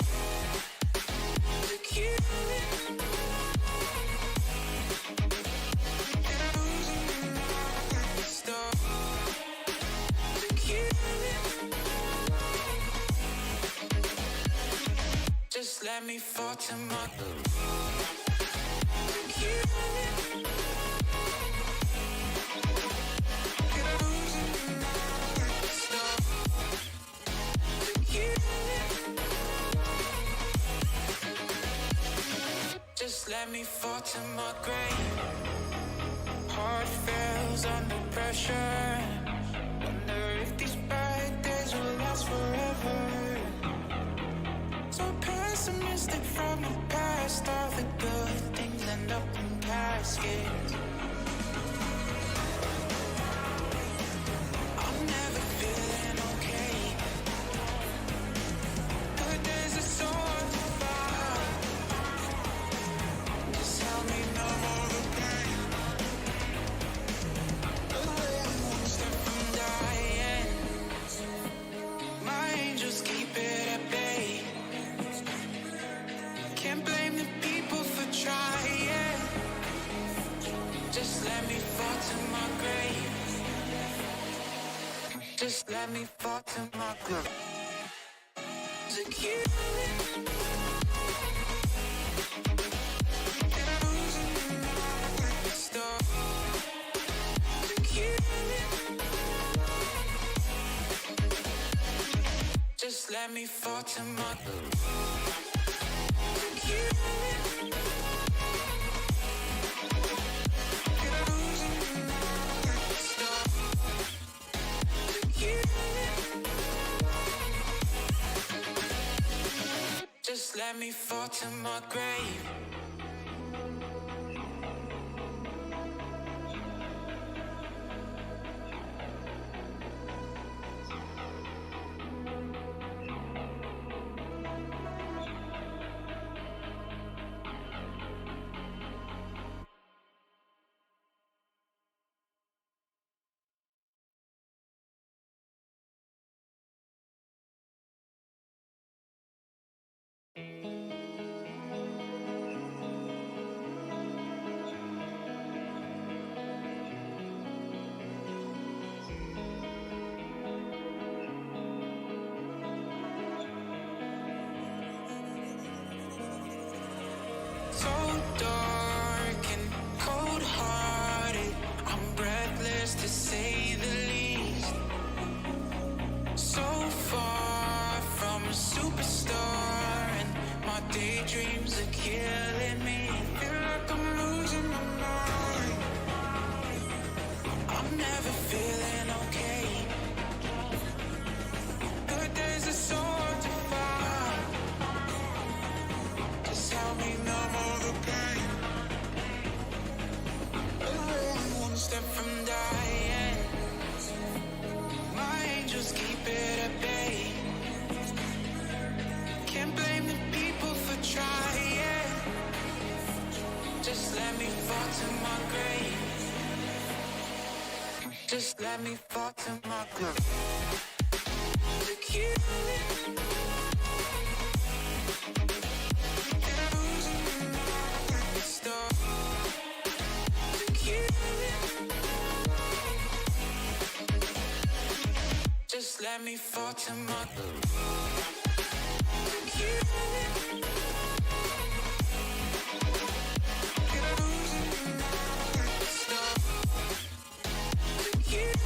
To keep stop. To keep just let me fall to my groove. To keep stop. To keep just let me fall to my grave. Heart fails under pressure. Wonder if these bad days will last forever. So pessimistic from the past. All the good things end up in caskets. I'm never feeling okay. Good days are so hard to find. Just help me numb all the pain. One step from dying. My angels keep it at bay. Can't blame the people for trying. Just let me fall to my grave. Just let me fall to my grave. To keep stop. To keep just let me fall to my grave. To keep stop. To keep just let me fall to my grave. So dark and cold-hearted, I'm breathless to say the least. So far from a superstar, and my daydreams are killing me. Feel like I'm losing my mind. I'm never feeling okay. Good days are so hard to find. Just help me numb all the pain. One step from dying. My angels keep it at bay. Can't blame the people for trying. Just let me fall to my grave. Just let me fall to my grave. To keep stop. To keep just let me fall to my grave. To keep stop. To keep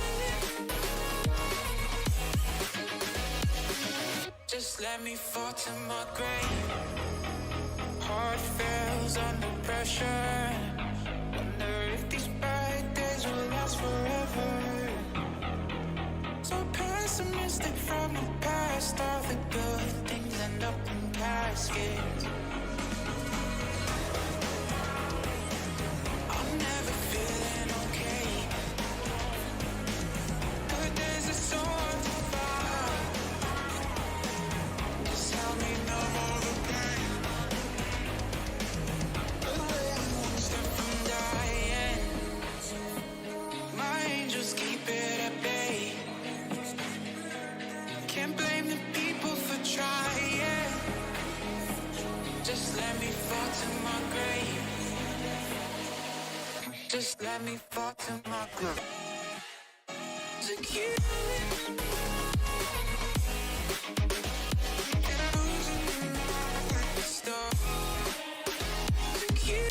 just let me fall to my grave. Heart fails under pressure. Wonder if these bad days will last forever. So pessimistic from the past. All the good things end up in caskets. I'm never feeling okay. Good days are so hard to find. Just help me numb all the pain. One step from dying. My angels keep it at bay. Can't blame the people to my grave. Just let me fall to my grave. To you. Stop. To you.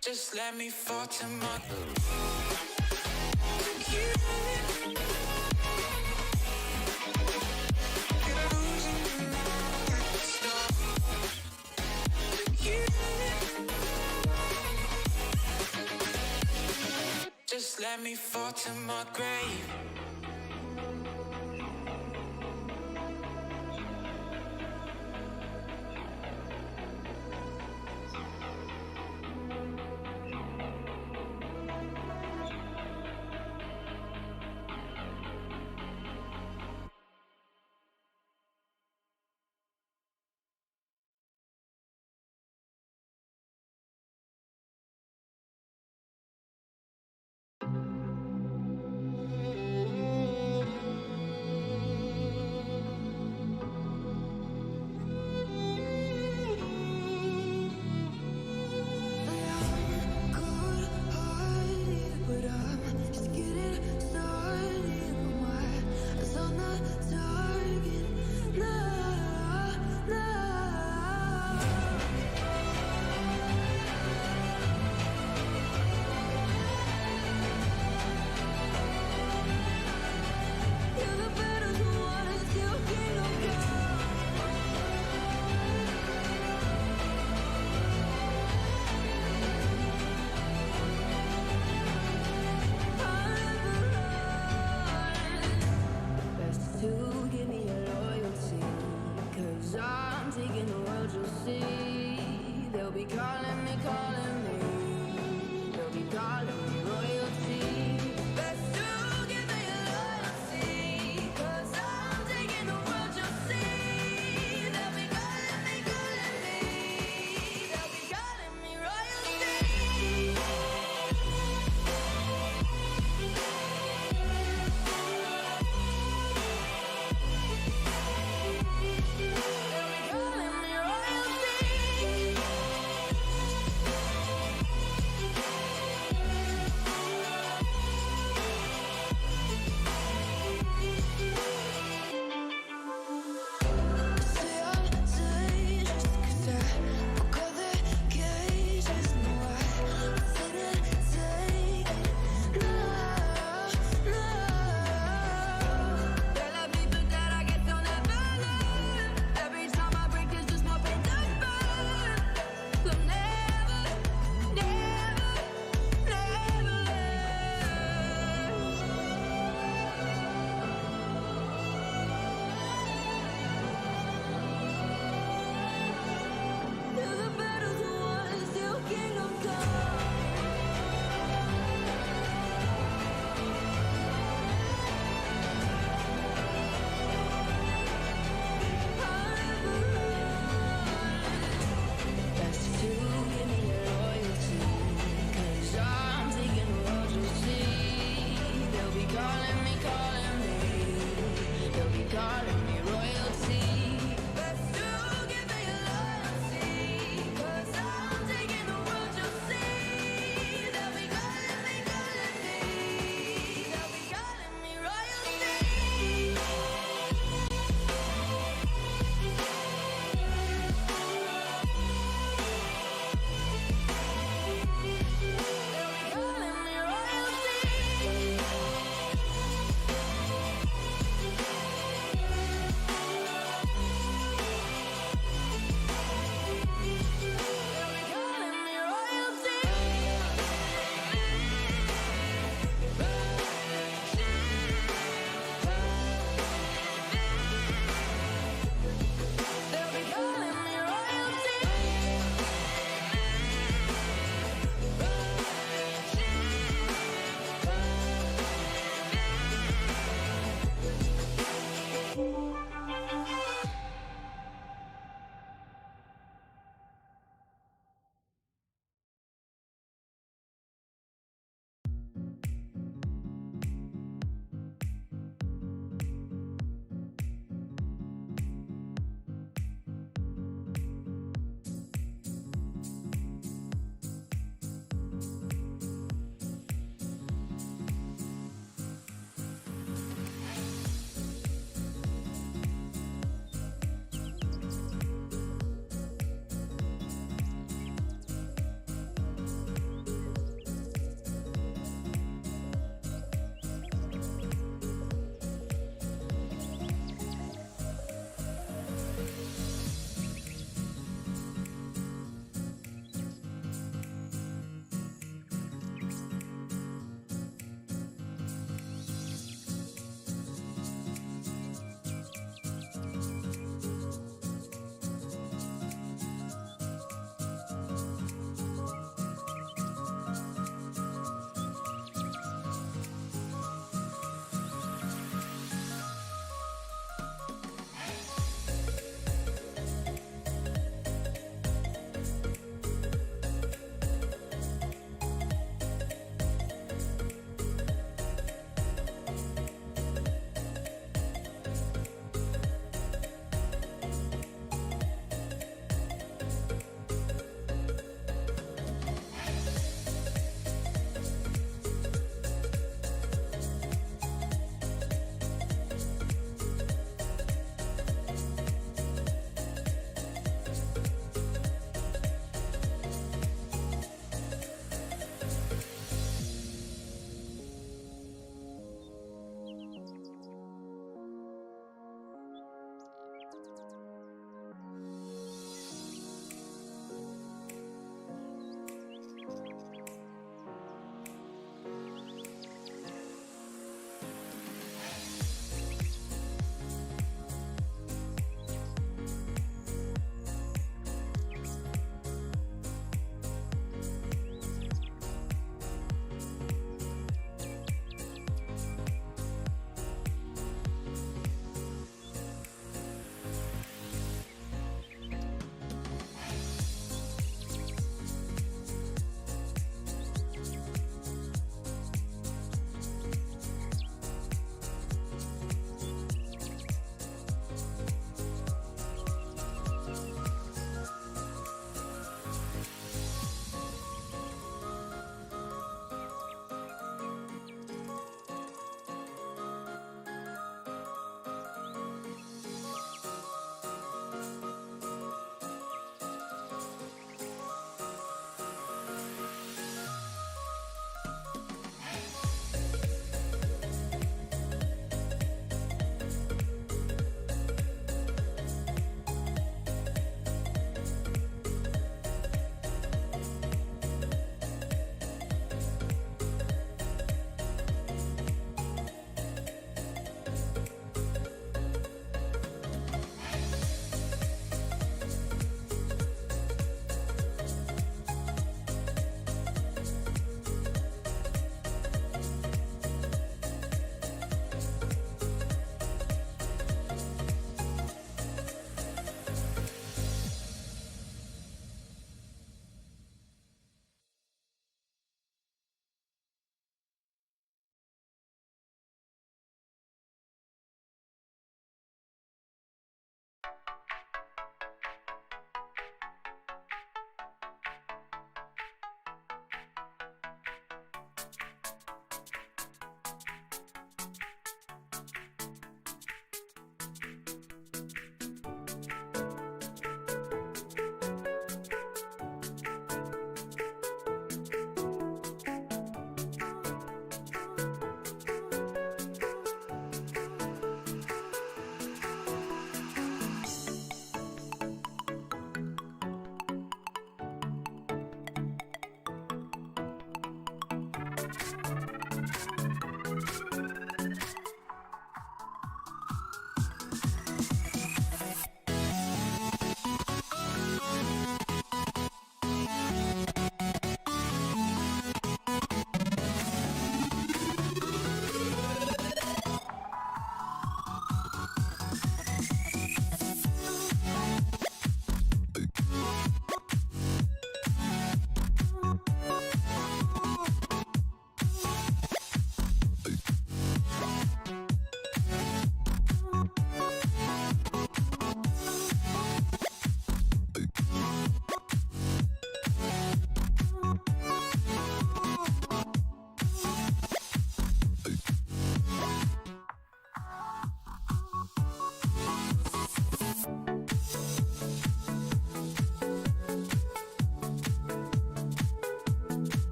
Just let me fall to my grave. To you. Just let me fall to my grave.